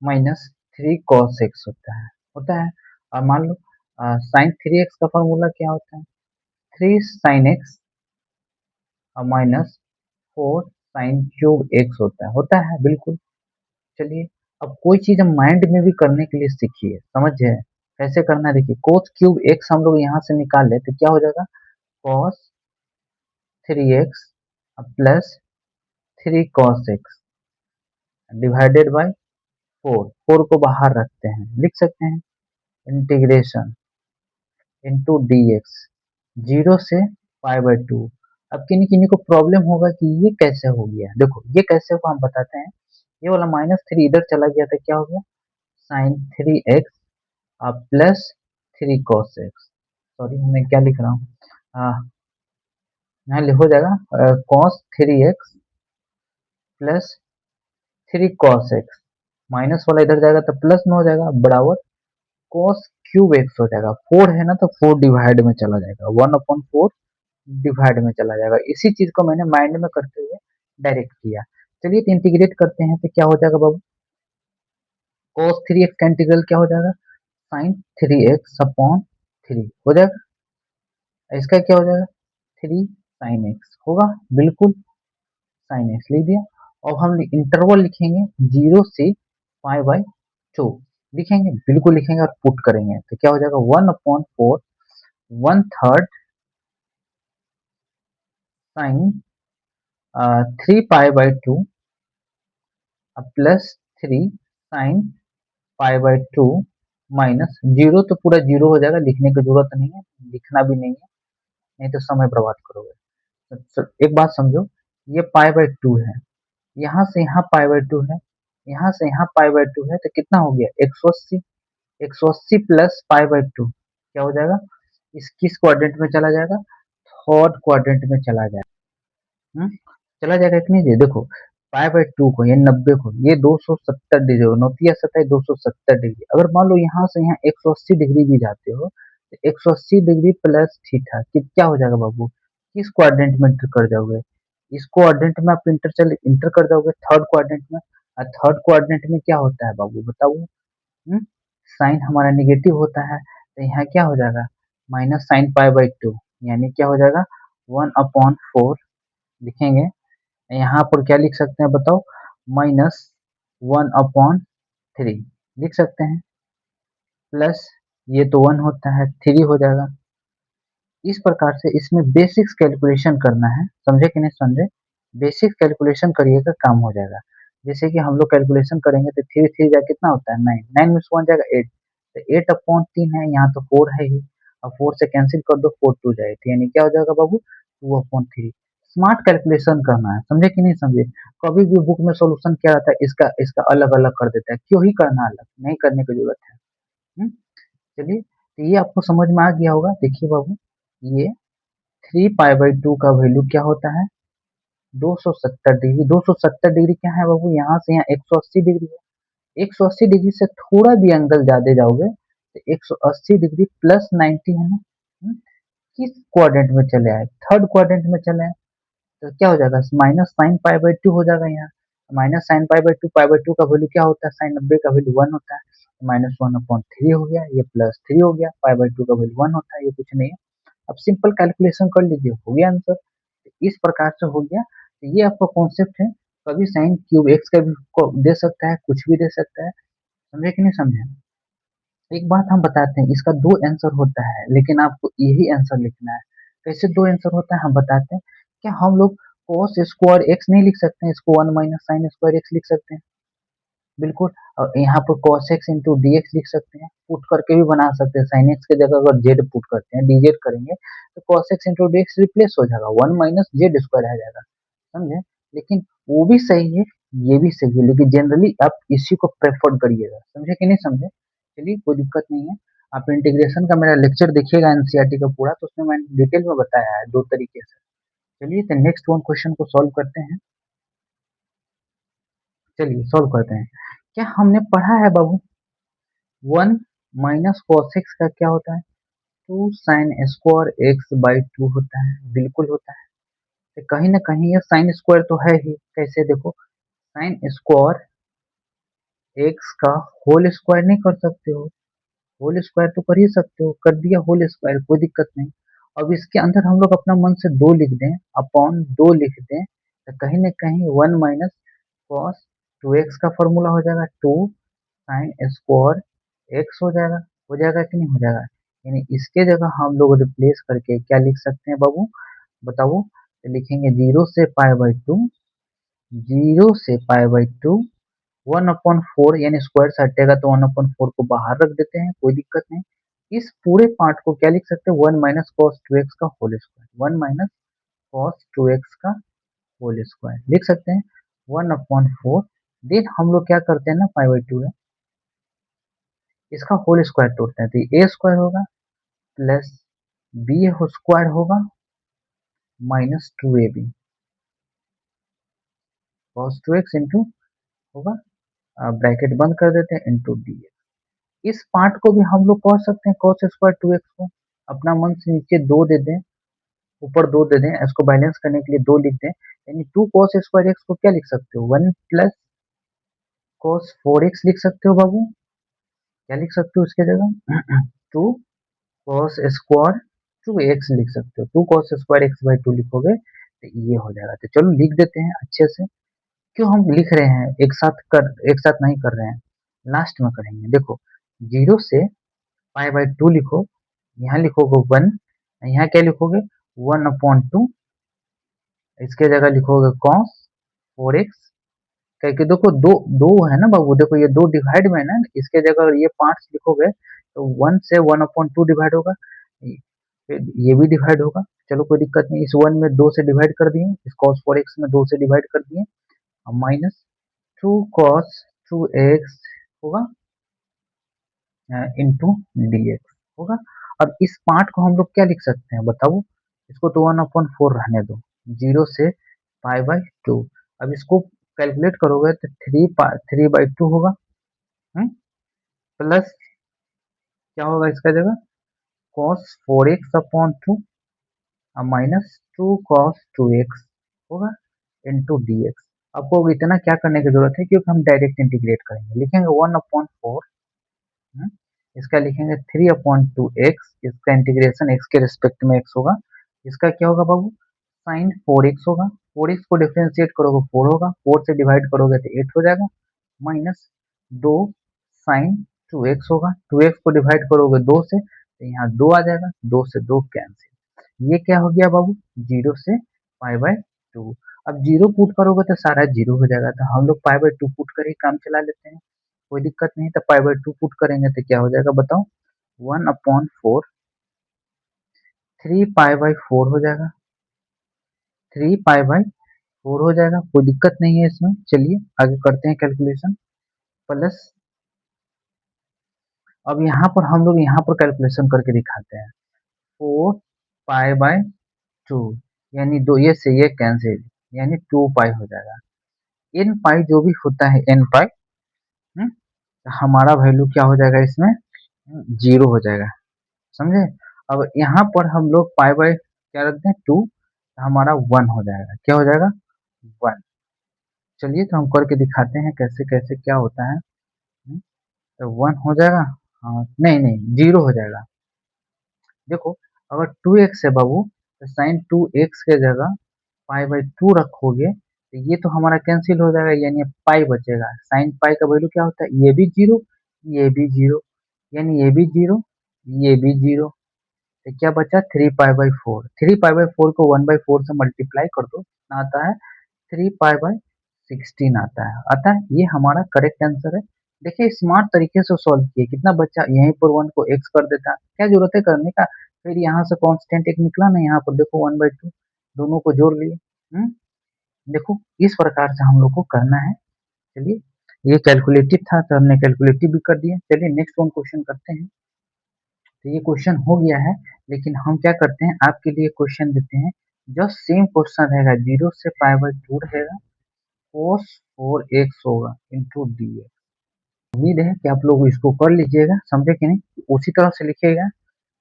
minus 3 cos x होता है। और मान लो साइन 3x का फॉर्मूला क्या होता है? 3 sin x minus 4 sin cube x होता है बिल्कुल। चलिए, अब कोई चीज हम माइंड में भी करने के लिए सीखिए, समझिए कैसे करना है। देखिए, cos क्यूब x हम लोग यहाँ से निकाल ले तो क्या हो जाएगा? cos 3x plus 3 cos x divided by 4। 4 को बाहर रखते हैं, लिख सकते हैं इंटीग्रेशन इंटू डी एक्स, 0 से पाई बाई 2। अब किन्हीं किन्हीं को प्रॉब्लम होगा कि ये कैसे हो गया। देखो ये कैसे होगा हम बताते हैं। ये वाला -3 इधर चला गया था, क्या हो गया? Sine 3x plus 3 cos x। Sorry, मैं क्या लिख रहा हूँ? यहाँ हो जाएगा cos 3x plus 3 cos x, minus वाला इधर जाएगा तो प्लस में हो जाएगा, बराबर cos क्यूब x हो जाएगा। 4 है ना, तो 4 डिवाइड में चला जाएगा, 1/4 डिवाइड में चला जाएगा। इसी चीज को मैंने माइंड में करते हुए डायरेक्ट किया। चलिए तो इंटीग्रेट करते हैं, तो क्या हो जाएगा बाबू? cos 3x का इंटीग्रल क्या हो जाएगा? sin 3x अपॉन 3 हो जाएगा। इसका क्या हो जाएगा? 3 sin x होगा, बिल्कुल sin x लिख दिया। अब हम इंटरवल लिखेंगे 0 से पाई बाई 2, लिखेंगे बिल्कुल लिखेंगे और पुट करेंगे, तो क्या हो जाएगा? 1/4 1/3 sine 3 pi by 2 plus 3 sine pi by 2 minus 0, तो पूरा 0 हो जाएगा, लिखने की जरूरत नहीं है, लिखना भी नहीं है, नहीं तो समय बर्बाद करोगे। एक बात समझो, ये पाई बाई 2 है, यहाँ से यहाँ पाई बाई 2 है, यहाँ से यहाँ पाई बाई 2 है, तो कितना हो गया? 180। 180 प्लस पाई बाई 2 क्या हो जाएगा? इस किस क्वाड्रेंट में चला जाएगा? थर्ड क्वाड्रेंट में चला जाएगा। चला जाएगा कि नहीं? देखो, पाई बाई 2 को, ये 90 को, ये 270 डिग्री हो, 9 सतह 270 डिग्री। अगर मान लो यहाँ से यहाँ 180 डिग्री भी जाते हो, तो 180 डिग्री प्लस थीटा क्या हो जाएगा बाबू? किस क्वाड्रेंट में इंटर कर जाओगे? इस क्वाड्रेंट में आप इंटर कर जाओगे, थर्ड क्वाड्रेंट में। और थर्ड क्वाड्रेंट में क्या होता है बाबू बताओ? साइन हमारा निगेटिव होता है, तो यहाँ क्या हो जाएगा? माइनस साइन पाई बाई 2, यानी क्या हो जाएगा? 1/4 लिखेंगे। यहाँ पर क्या लिख सकते हैं बताओ? -1/3 लिख सकते हैं, प्लस ये तो 1 होता है, 3 हो जाएगा। इस प्रकार से इसमें बेसिक्स कैलकुलेशन करना है, समझे कि नहीं समझे? बेसिक कैलकुलेशन करिएगा, काम हो जाएगा। जैसे कि हम लोग कैलकुलेशन करेंगे तो 3 3 जा कितना होता है? 9, 9 में से 1 जाएगा 8, तो 8/3 है, यहाँ तो 4 है ही, और 4 से कैंसिल कर दो, 4 2 जाए, तो यानी क्या हो जाएगा बाबू? 2/3। स्मार्ट कैलकुलेशन करना है, समझे कि नहीं समझे? कभी भी बुक में सॉल्यूशन क्या रहता है, इसका इसका अलग अलग कर देता है, क्यों ही करना अलग, नहीं करने की जरूरत है। चलिए, तो ये आपको समझ में आ गया होगा। देखिए बाबू, ये 3 पाई बाई 2 का वैल्यू क्या होता है? 270 डिग्री। 270 डिग्री क्या है बाबू? यहाँ से यहाँ 180 डिग्री है। 180 डिग्री से थोड़ा भी एंगल ज्यादा जाओगे तो 180 डिग्री प्लस 90 है ना। किस क्वाड्रेंट में चले आए? थर्ड क्वाड्रेंट में चले आए। तो क्या हो जाएगा? Minus sign pi by two हो जाएगा यहाँ। Minus sign pi by to का वैल्यू क्या होता है? साइन 90 का वैल्यू 1 होता है। माइनस 1/3 हो गया, ये प्लस 3 हो गया। पाई बाई टू का वैल्यू 1 होता है, ये कुछ नहीं है। अब सिंपल कैलकुलेशन कर लीजिए, हो गया आंसर। इस प्रकार से हो गया। तो ये आपका कॉन्सेप्ट है। कभी साइन क्यूब एक्स का भी को दे सकता है, कुछ भी दे सकता है। समझे कि नहीं समझे? एक बात हम बताते हैं, इसका दो आंसर होता है, लेकिन आपको यही आंसर लिखना है। कैसे दो आंसर होता है हम बताते हैं। क्या हम लोग cos स्क्वायर एक्स नहीं लिख सकते हैं? इसको 1 माइनस साइन स्क्वायर एक्स लिख सकते हैं, बिल्कुल। और यहाँ पर cos x into D x लिख सकते हैं, पुट करके भी बना सकते हैं। साइन एक्स की जगह अगर जेड पुट करते हैं, डी जेड करेंगे तो cos x into D x replace हो जाएगा, 1 माइनस जेड स्क्वायर आ जाएगा। समझे? लेकिन वो भी सही है, ये भी सही है, लेकिन जनरली आप इसी को प्रेफर करिएगा। समझे कि नहीं समझे? चलिए, कोई दिक्कत नहीं है। आप इंटीग्रेशन का मेरा लेक्चर देखिएगा एनसीईआरटी का पूरा, तो उसमें मैंने डिटेल में बताया है दो तरीके से। चलिए, तो नेक्स्ट वन क्वेश्चन को सॉल्व करते हैं। चलिए सॉल्व करते हैं। क्या हमने पढ़ा है बाबू? 1 माइनस कॉस एक्स का क्या होता है? 2 साइन स्क्वायर एक्स बाई 2 होता है, बिल्कुल होता है। तो कहीं ना कहीं ये साइन स्क्वायर तो है ही। कैसे? देखो, साइन स्क्वायर एक्स का होल स्क्वायर नहीं कर सकते हो? होल स्क्वायर तो कर ही सकते हो, कर दिया होल स्क्वायर, कोई दिक्कत नहीं। अब इसके अंदर हम लोग अपना मन से दो लिख दें, अपॉन दो लिख दें, तो कहीं ना कहीं 1 माइनस कॉस 2x का फॉर्मूला हो जाएगा, 2 साइन स्क्वायर एक्स हो जाएगा कि नहीं हो जाएगा? यानी इसके जगह हम लोग रिप्लेस करके क्या लिख सकते हैं बाबू? बताओ। तो लिखेंगे 0 से पाई बाई टू, 0 से पाई बाई टू, 1/4, यानी स्क्वायर से हटेगा तो 1/4 को बाहर रख देते हैं, कोई दिक्कत नहीं। इस पूरे पार्ट को क्या लिख सकते हैं? 1 माइनस कॉस 2x का whole square, 1 minus cos 2x का होल स्क्वायर लिख सकते हैं। 1/4, देन हम लोग क्या करते हैं ना, पाई बाई टू है, इसका होल स्क्वायर तोड़ते हैं, तो ये a स्क्वायर होगा प्लस बी स्क्वायर होगा minus 2ab cos 2x into होगा, ब्रैकेट बंद कर देते हैं, इंटू डी। इस पार्ट को भी हम लोग पढ़ सकते हैं, cos स्क्वायर 2x को अपना मन से नीचे दो दे दें, ऊपर दो दे दें, इसको बैलेंस करने के लिए दो लिख दें, यानी 2 cos स्क्वायर एक्स को क्या लिख सकते हो? 1 प्लस cos 4x लिख सकते हो बाबू। क्या लिख सकते हो इसके जगह? 2 cos स्क्वायर 2x लिख सकते हो। 2 cos स्क्वायर एक्स बाई 2 लिखोगे तो ये हो जाएगा। तो चलो लिख देते हैं अच्छे से। क्यों हम लिख रहे हैं एक साथ नहीं कर रहे हैं, लास्ट में करेंगे। देखो, 0 से पाई बाई 2 लिखो, यहाँ लिखोगे 1, यहाँ क्या लिखोगे? 1/2, इसके जगह लिखोगे cos 4x। क्योंकि देखो दो दो है ना बाबू, देखो ये दो डिवाइड में है ना, इसके जगह ये पार्ट्स लिखोगे तो 1 से 1/2 डिवाइड होगा, ये भी डिवाइड होगा। चलो कोई दिक्कत नहीं, इस 1 में 2 से डिवाइड कर दिए, इस cos 4x में 2 से डिवाइड कर दिए, और माइनस 2 cos 2x होगा इंटू डी एक्स होगा। अब इस पार्ट को हम लोग क्या लिख सकते हैं बताओ? इसको तो 1/4 रहने दो, 0 से पाई बाई टू। अब इसको कैलकुलेट करोगे तो 3/2 होगा, प्लस क्या होगा इसका जगह? cos 4x upon 2 minus 2 cos 2x होगा इंटू डी एक्स। आपको इतना क्या करने की जरूरत है, क्योंकि हम डायरेक्ट इंटीग्रेट करेंगे, लिखेंगे 1/4, इसका लिखेंगे 3/2x, इसका इंटीग्रेशन x के रिस्पेक्ट में x होगा। इसका क्या होगा बाबू? साइन 4x होगा, 4x को डिफ्रेंशिएट करोगे 4 होगा, 4 से डिवाइड करोगे तो 8 हो जाएगा, माइनस 2 साइन 2x होगा, 2x को डिवाइड करोगे 2 से तो यहाँ 2 आ जाएगा, 2 से 2 कैंसिल। ये क्या हो गया बाबू? 0 से पाई बाय 2। अब 0 पुट करोगे तो सारा 0 हो जाएगा, तो हम लोग पाई बाय 2 पुट कर ही काम चला लेते हैं, कोई दिक्कत नहीं। तो पाई बाय 2 पुट करेंगे तो क्या हो जाएगा बताओ? 1/4, 3 पाई बाय 4 हो जाएगा, 3 पाई बाय 4 हो जाएगा, कोई दिक्कत नहीं है इसमें। चलिए आगे करते हैं कैलकुलेशन, प्लस अब यहाँ पर हम लोग यहाँ पर कैलकुलेशन करके दिखाते हैं। 4 पाई बाय टू, यानी दो ये से ये कैंसिल, यानी 2 पाई हो जाएगा। एन पाई जो भी होता है एन पाई, हमारा वैल्यू क्या हो जाएगा इसमें, 0 हो जाएगा। समझे? अब यहाँ पर हम लोग पाई बाय क्या रखते हैं 2, हमारा 1 हो जाएगा। क्या हो जाएगा? 1। चलिए तो हम करके दिखाते हैं कैसे कैसे क्या होता है। तो 1 हो जाएगा। हाँ, नहीं नहीं 0 हो जाएगा। देखो, अगर 2x है बाबू, तो साइन 2x के जगह पाई बाई 2 रखोगे तो ये तो हमारा कैंसिल हो जाएगा, यानी पाई बचेगा। साइन पाई का वैल्यू क्या होता है, ये भी 0, ये भी 0, यानी ये भी 0, ये भी 0। तो क्या बचा, 3 पाई बाई 4। 3 पाई बाई 4 को 1/4 से मल्टीप्लाई कर दो, कितना आता है, 3 पाई बाई 16 आता है। ये हमारा करेक्ट आंसर है। देखिए स्मार्ट तरीके से सॉल्व किए, कितना बच्चा यहीं पर 1 को x कर देता, क्या जरूरत है करने का। फिर यहाँ से कांस्टेंट एक निकला ना, यहाँ पर देखो 1/2, दोनों को जोड़ लिए। देखो इस प्रकार से हम लोग को करना है। चलिए, ये कैलकुलेटिव था तो हमने कैलकुलेटिव भी कर दिया। चलिए नेक्स्ट वन क्वेश्चन करते हैं। तो ये क्वेश्चन हो गया है, लेकिन हम क्या करते हैं, आपके लिए क्वेश्चन देते हैं जो सेम क्वेश्चन रहेगा, 0 से पाई बाई 2 रहेगा, cos 4x होगा इंटू डी। उम्मीद है कि आप लोग इसको कर लीजिएगा, समझे कि नहीं। उसी तरह से लिखिएगा,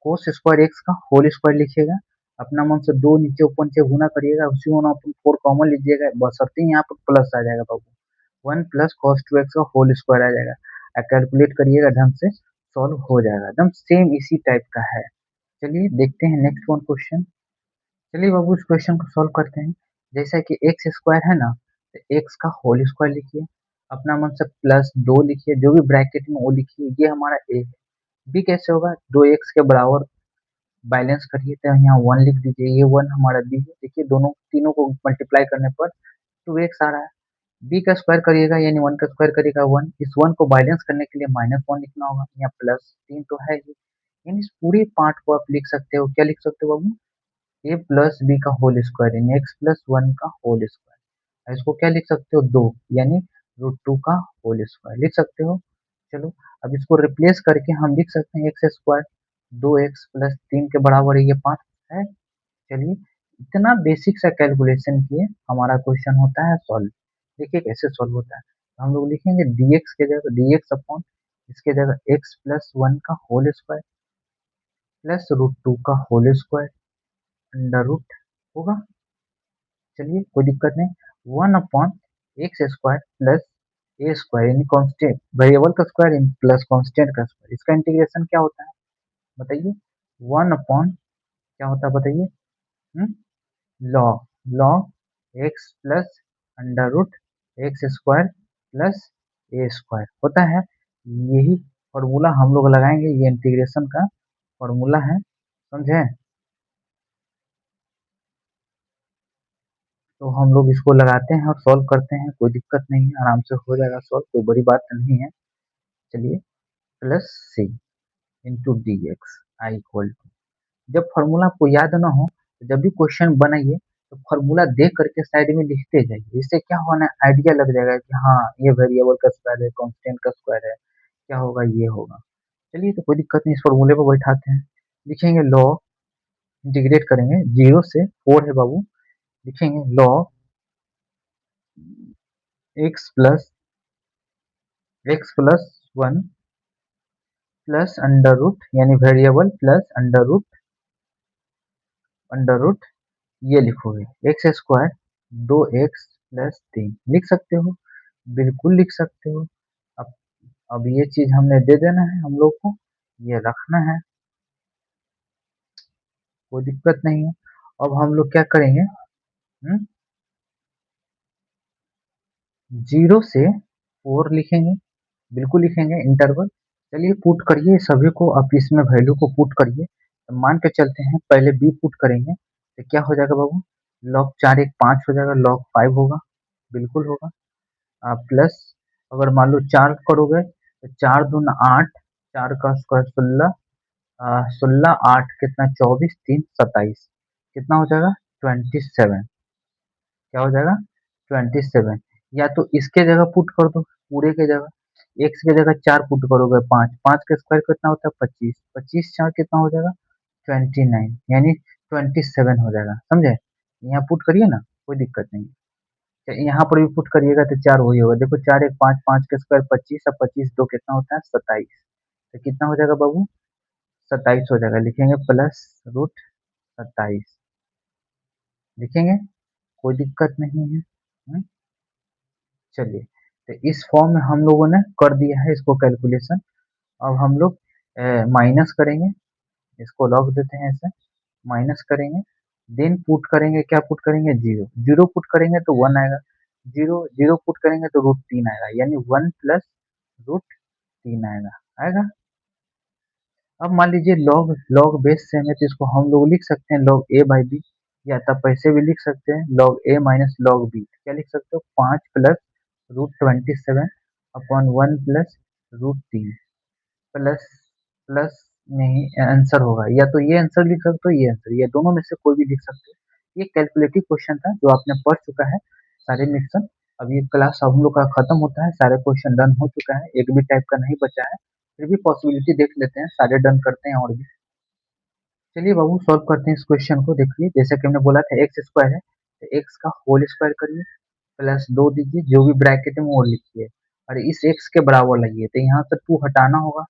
कोस स्क्वायर एक्स का होल स्क्वायर लिखिएगा, अपना मन से दो नीचे ऊपर नीचे गुना करिएगा, उसी में आप 4 कॉमन लीजिएगा, बशर्ते यहाँ पर प्लस आ जाएगा बाबू। 1 प्लस कॉस 2x का होल स्क्वायर आ जाएगा। कैलकुलेट करिएगा ढंग से, सॉल्व हो जाएगा, एकदम सेम इसी टाइप का है। चलिए देखते हैं नेक्स्ट वन क्वेश्चन। चलिए बाबू इस क्वेश्चन को सॉल्व करते हैं। जैसा कि एक्स स्क्वायर है ना, तो एक्स का होल स्क्वायर लिखिए, अपना मन से प्लस 2 लिखिए, जो भी ब्रैकेट में वो लिखिए, ये हमारा ए है। बी कैसे होगा, 2x के बराबर बैलेंस करिए, तो यहाँ 1 लिख दीजिए, ये 1 हमारा बी है। देखिए दोनों तीनों को मल्टीप्लाई करने पर 2x आ रहा है। बी का स्क्वायर करिएगा यानी 1 का स्क्वायर करिएगा 1, इस 1 को बैलेंस करने के लिए -1 लिखना होगा, यहाँ प्लस 3 तो है ही। यानी इस पूरे पार्ट को आप लिख सकते हो, क्या लिख सकते हो बाबू, ए प्लस बी का होल स्क्वायर यानी एक्स प्लस 1 का होल स्क्वायर। इसको क्या लिख सकते हो, 2 यानी √2 का होल स्क्वायर लिख सकते हो। चलो अब इसको रिप्लेस करके हम लिख सकते हैं एक्स स्क्वायर, 2x प्लस 3 के बराबर है, ये 5 है। चलिए इतना बेसिक सा कैलकुलेशन किए हमारा क्वेश्चन होता है सॉल्व। देखिए कैसे सॉल्व होता है, हम लोग लिखेंगे dx के जगह dx अपॉन इसके जगह x प्लस 1 का होल स्क्वायर प्लस √2 का होल स्क्वायर अंडर रूट होगा। चलिए कोई दिक्कत नहीं, 1/x² प्लस ए स्क्वायर यानी कांस्टेंट वेरिएबल का स्क्वायर प्लस कांस्टेंट का स्क्वायर, इसका इंटीग्रेशन क्या होता है बताइए, 1 अपॉन क्या होता है बताइए, log log X plus under root X square plus A square होता है। यही फॉर्मूला हम लोग लगाएंगे, ये इंटीग्रेशन का फॉर्मूला है, समझे। तो हम लोग इसको लगाते हैं और सॉल्व करते हैं, कोई दिक्कत नहीं है, आराम से हो जाएगा सॉल्व, कोई बड़ी बात नहीं है। चलिए plus C into D x I equal to, जब फॉर्मूला आपको याद ना हो तो जब भी क्वेश्चन बनाइए तो फॉर्मूला देख करके साइड में लिखते जाइए, इससे क्या होना आइडिया लग जाएगा कि हाँ ये वेरिएबल का स्क्वायर है, कांस्टेंट का स्क्वायर है, क्या होगा ये होगा। चलिए तो कोई दिक्कत नहीं, इस फॉर्मूले को बैठाते हैं, लिखेंगे लॉ, इंटीग्रेट करेंगे 0 से 4 है बाबू, लिखेंगे log x plus 1 plus under root यानी वेरिएबल प्लस अंडर रूट ये लिखोगे एक्स स्क्वायर 2x प्लस 3 लिख सकते हो, बिल्कुल लिख सकते हो। अब अब ये चीज हमने दे देना है, हम लोग को ये रखना है, कोई दिक्कत नहीं है। अब हम लोग क्या करेंगे, 0 से 4 लिखेंगे, बिल्कुल लिखेंगे इंटरवल। चलिए पुट करिए सभी को, आप इसमें वैल्यू को पुट करिए, तो मान के चलते हैं पहले बी पुट करेंगे, तो क्या हो जाएगा बाबू, log 4 एक 5 हो जाएगा, log 5 होगा, बिल्कुल होगा। प्लस अगर मान लो 4 करोगे तो 4 दूना 8, 4 का स्क्वायर 16, 16 8 कितना 24 3 27, कितना हो जाएगा 27, क्या हो जाएगा 27। या तो इसके जगह पुट कर दो पूरे के जगह, एक्स के जगह 4 पुट करोगे 5, 5 का स्क्वायर कितना होता है 25, 25 4 कितना हो जाएगा 29, यानी 27 हो जाएगा, समझे। यहाँ पुट करिए ना, कोई दिक्कत नहीं। यहाँ पर भी पुट करिएगा तो 4 वही होगा। देखो 4 एक 5, 5 के स्क्वायर 25, अब 25 दो कितना होता है 27। तो कितना हो जाएगा बाबू, 27 हो जाएगा। लिखेंगे प्लस रूट 27, लिखेंगे, कोई दिक्कत नहीं है। चलिए, तो इस फॉर्म में हम लोगों ने कर दिया है इसको कैलकुलेशन। अब हम लोग माइनस करेंगे, इसको लॉग देते हैं ऐसे, माइनस करेंगे, देन पुट करेंगे, क्या पुट करेंगे, जीरो। जीरो पुट करेंगे तो 1 आएगा, जीरो जीरो पुट करेंगे तो √3 आएगा, यानी 1 प्लस √3 आएगा, आएगा। अब मान लीजिए लॉग लॉग बेस सेम है तो इसको हम लोग लिख सकते हैं log a बाई बी, या तब पैसे भी लिख सकते हैं log a minus log b। क्या लिख सकते हो, 5 plus √27 upon 1 plus √3 plus plus नहीं आंसर होगा, या तो ये आंसर लिख सकते हो, ये आंसर, ये दोनों में से कोई भी लिख सकते हो। ये कैलकुलेटिव क्वेश्चन था जो आपने पढ़ चुका है सारे मिक्सन। अब ये क्लास हम लोग का खत्म होता है, सारे क्वेश्चन डन हो चुका है, एक भी टाइप का नहीं बचा है। फिर भी पॉसिबिलिटी देख लेते हैं, सारे डन करते हैं और भी। चलिए बाबू सॉल्व करते हैं इस क्वेश्चन को। देखिए जैसे कि हमने बोला था एक्स स्क्वायर है, तो एक्स का होल स्क्वायर करिए, प्लस 2 दीजिए, जो भी ब्रैकेट में वो लिखिए, और इस एक्स के बराबर लाइए। तो यहाँ से 2 हटाना होगा,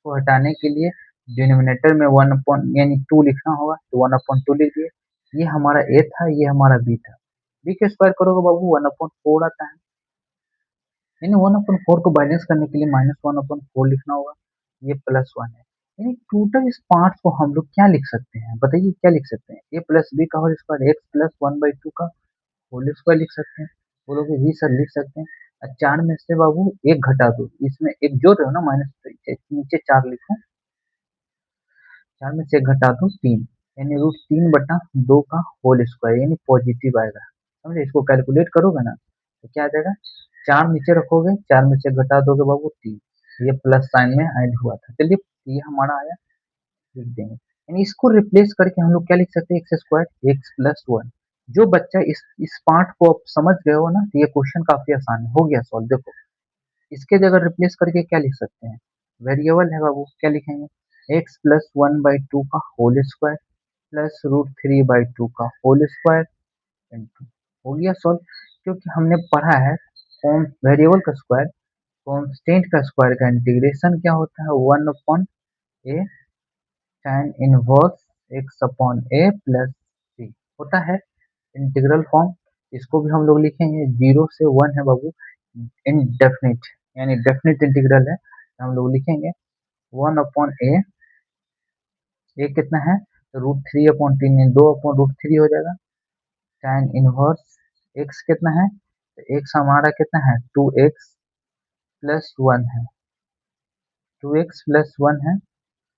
तो हटाने के लिए डिनोमिनेटर में 1 अपॉन यानी 2 लिखना होगा, तो 1/2 लिख दिए। ये हमारा ए था, ये हमारा बी था। बी के स्क्वायर करोगे बाबू 1/4 आता है, यानी 1/4 को बैलेंस करने के लिए -1/4 लिखना होगा, ये +1 है। यानी टोटल इस पार्ट को हम लोग क्या लिख सकते हैं, बताइए क्या लिख सकते हैं, ए प्लस बी का होल स्क्वायर, एक्स प्लस 1/2 का होल स्क्वायर लिख सकते हैं। बोलोगे जी सर लिख सकते हैं। 4 में से बाबू एक घटा दो, इसमें एक जोड़ रहे हो ना, माइनस नीचे 4 लिखो, 4 में से एक घटा दो 3, यानी √3/2 का होल स्क्वायर, यानी पॉजिटिव आएगा, समझे। इसको कैलकुलेट करोगे ना तो क्या आ जाएगा, 4 नीचे रखोगे, 4 में से घटा दोगे बाबू 3, ये प्लस साइन में ऐड हुआ था। चलिए ये हमारा आया, लिख देंगे। यानी इसको रिप्लेस करके हम लोग क्या लिख सकते हैं, एक्स स्क्वायर एक्स प्लस 1। जो बच्चा इस पार्ट को आप समझ गए हो ना, तो ये क्वेश्चन काफी आसान हो गया सॉल्व। देखो इसके जगह रिप्लेस करके क्या लिख सकते हैं, वेरिएबल है बाबू, क्या लिखेंगे, एक्स प्लस 1/2 का होल स्क्वायर प्लस √3/2 का होल स्क्वायर इंटू, हो गया सॉल्व। क्योंकि हमने पढ़ा है कौन वेरिएबल का स्क्वायर, कांस्टेंट का स्क्वायर का इंटीग्रेशन क्या होता है, 1/a tan inverse X upon A plus C होता है इंटीग्रल फॉर्म। इसको भी हम लोग लिखेंगे 0 से 1 है बाबू, इनडेफिनिट यानी डेफिनिट इंटीग्रल है, तो हम लोग लिखेंगे 1/a, ए कितना है, √3/3 2/√3 हो जाएगा, tan इनवर्स एक्स कितना है, तो एक्स हमारा कितना है 2x प्लस 1 है, 2x प्लस 1 है,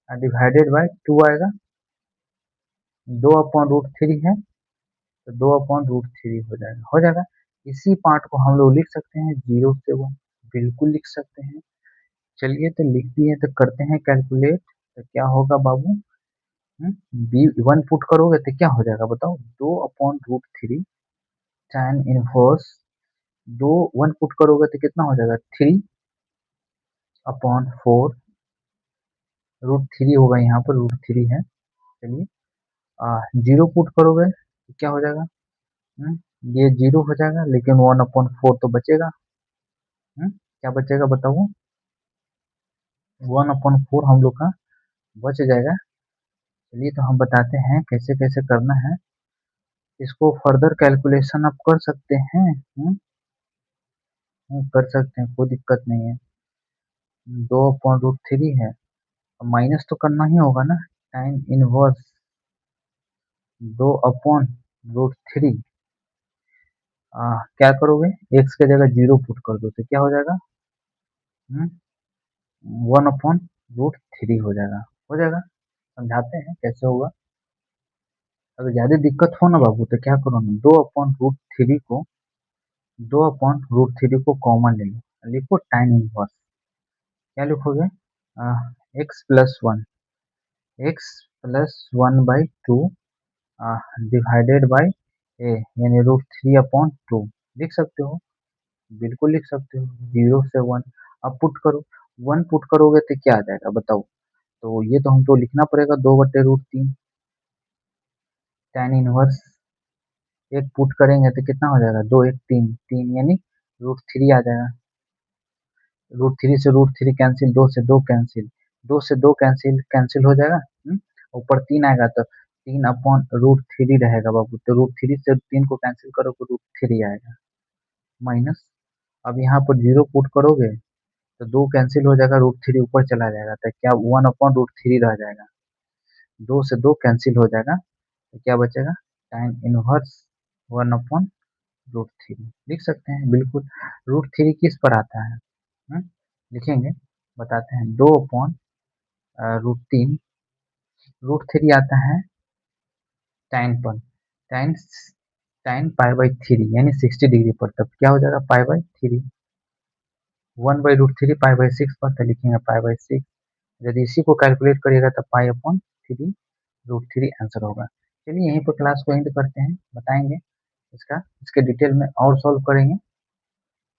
डिवाइडेड बाय 2 आएगा, 2/√3 है, तो 2/√3 हो जाएगा। इसी पार्ट को हम लोग लिख सकते हैं 0 से 1, बिल्कुल लिख सकते हैं। चलिए तो लिख दिए, तो करते हैं कैलकुलेट। तो क्या होगा बाबू, बी 1 पुट करोगे तो क्या हो जाएगा बताओ, 2/√3 tan इनवर्स, 2 1 पुट करोगे तो कितना हो जाएगा 3/4, √3 होगा, यहाँ पर √3 है। चलिए 0 पुट करोगे तो क्या हो जाएगा, हम्म, ये 0 हो जाएगा, लेकिन 1/4 तो बचेगा। क्या बचेगा बताओ, 1/4 हम लोग का बच जाएगा। चलिए तो हम बताते हैं कैसे कैसे करना है इसको, फर्दर कैलकुलेशन आप कर सकते हैं। कर सकते हैं, कोई दिक्कत नहीं है। 2/√3 है, माइनस तो करना ही होगा ना, टाइम इनवर्स 2/√3। क्या करोगे, एक्स के जगह 0 पुट कर दो तो क्या हो जाएगा, 1/√3 हो जाएगा, हो जाएगा। समझाते हैं कैसे होगा। अगर ज्यादा दिक्कत हो ना बाबू तो क्या करो ना, 2/√3 को कॉमन ले लो, लिखो टाइम इनवर्स, क्या लिखोगे, X plus 1, x+1/2 divided by A, यानी √3/2 लिख सकते हो, बिल्कुल लिख सकते हो। 0 से 1 अब पुट करो, 1 पुट करोगे तो क्या आ जाएगा बताओ, तो ये तो हमको लिखना पड़ेगा 2/√3, tan इनवर्स एक पुट करेंगे तो कितना हो जाएगा, 2 1 3 3 यानी √3 आ जाएगा। √3 से √3 कैंसिल, 2 से 2 कैंसिल, 2 से 2 कैंसिल कैंसिल हो जाएगा। ऊपर 3 आएगा तो 3 अपॉन √3 रहेगा बाबू। तो √3 से 3 को कैंसिल करो तो √3 आएगा माइनस। अब यहाँ पर 0 पुट करोगे तो 2 कैंसिल हो जाएगा, √3 ऊपर चला जाएगा तो क्या 1 अपॉन √3 रह जाएगा। 2 से 2 कैंसिल हो जाएगा तो क्या बचेगा, tan इनवर्स 1 अपॉन √3 लिख सकते हैं बिल्कुल। √3 किस पर आता है, लिखेंगे, बताते हैं। 2 अपॉन √3, √3 आता है tan पर, tan tan π/3 यानी 60 डिग्री पर, तब क्या हो जाएगा π/3। 1/√3 π/6 पर, तो लिखेंगे π/6। यदि इसी को कैलकुलेट करिएगा तो π/3 आंसर होगा। चलिए यहीं पर क्लास को एंड करते हैं, बताएंगे इसका, इसके डिटेल में और सॉल्व करेंगे।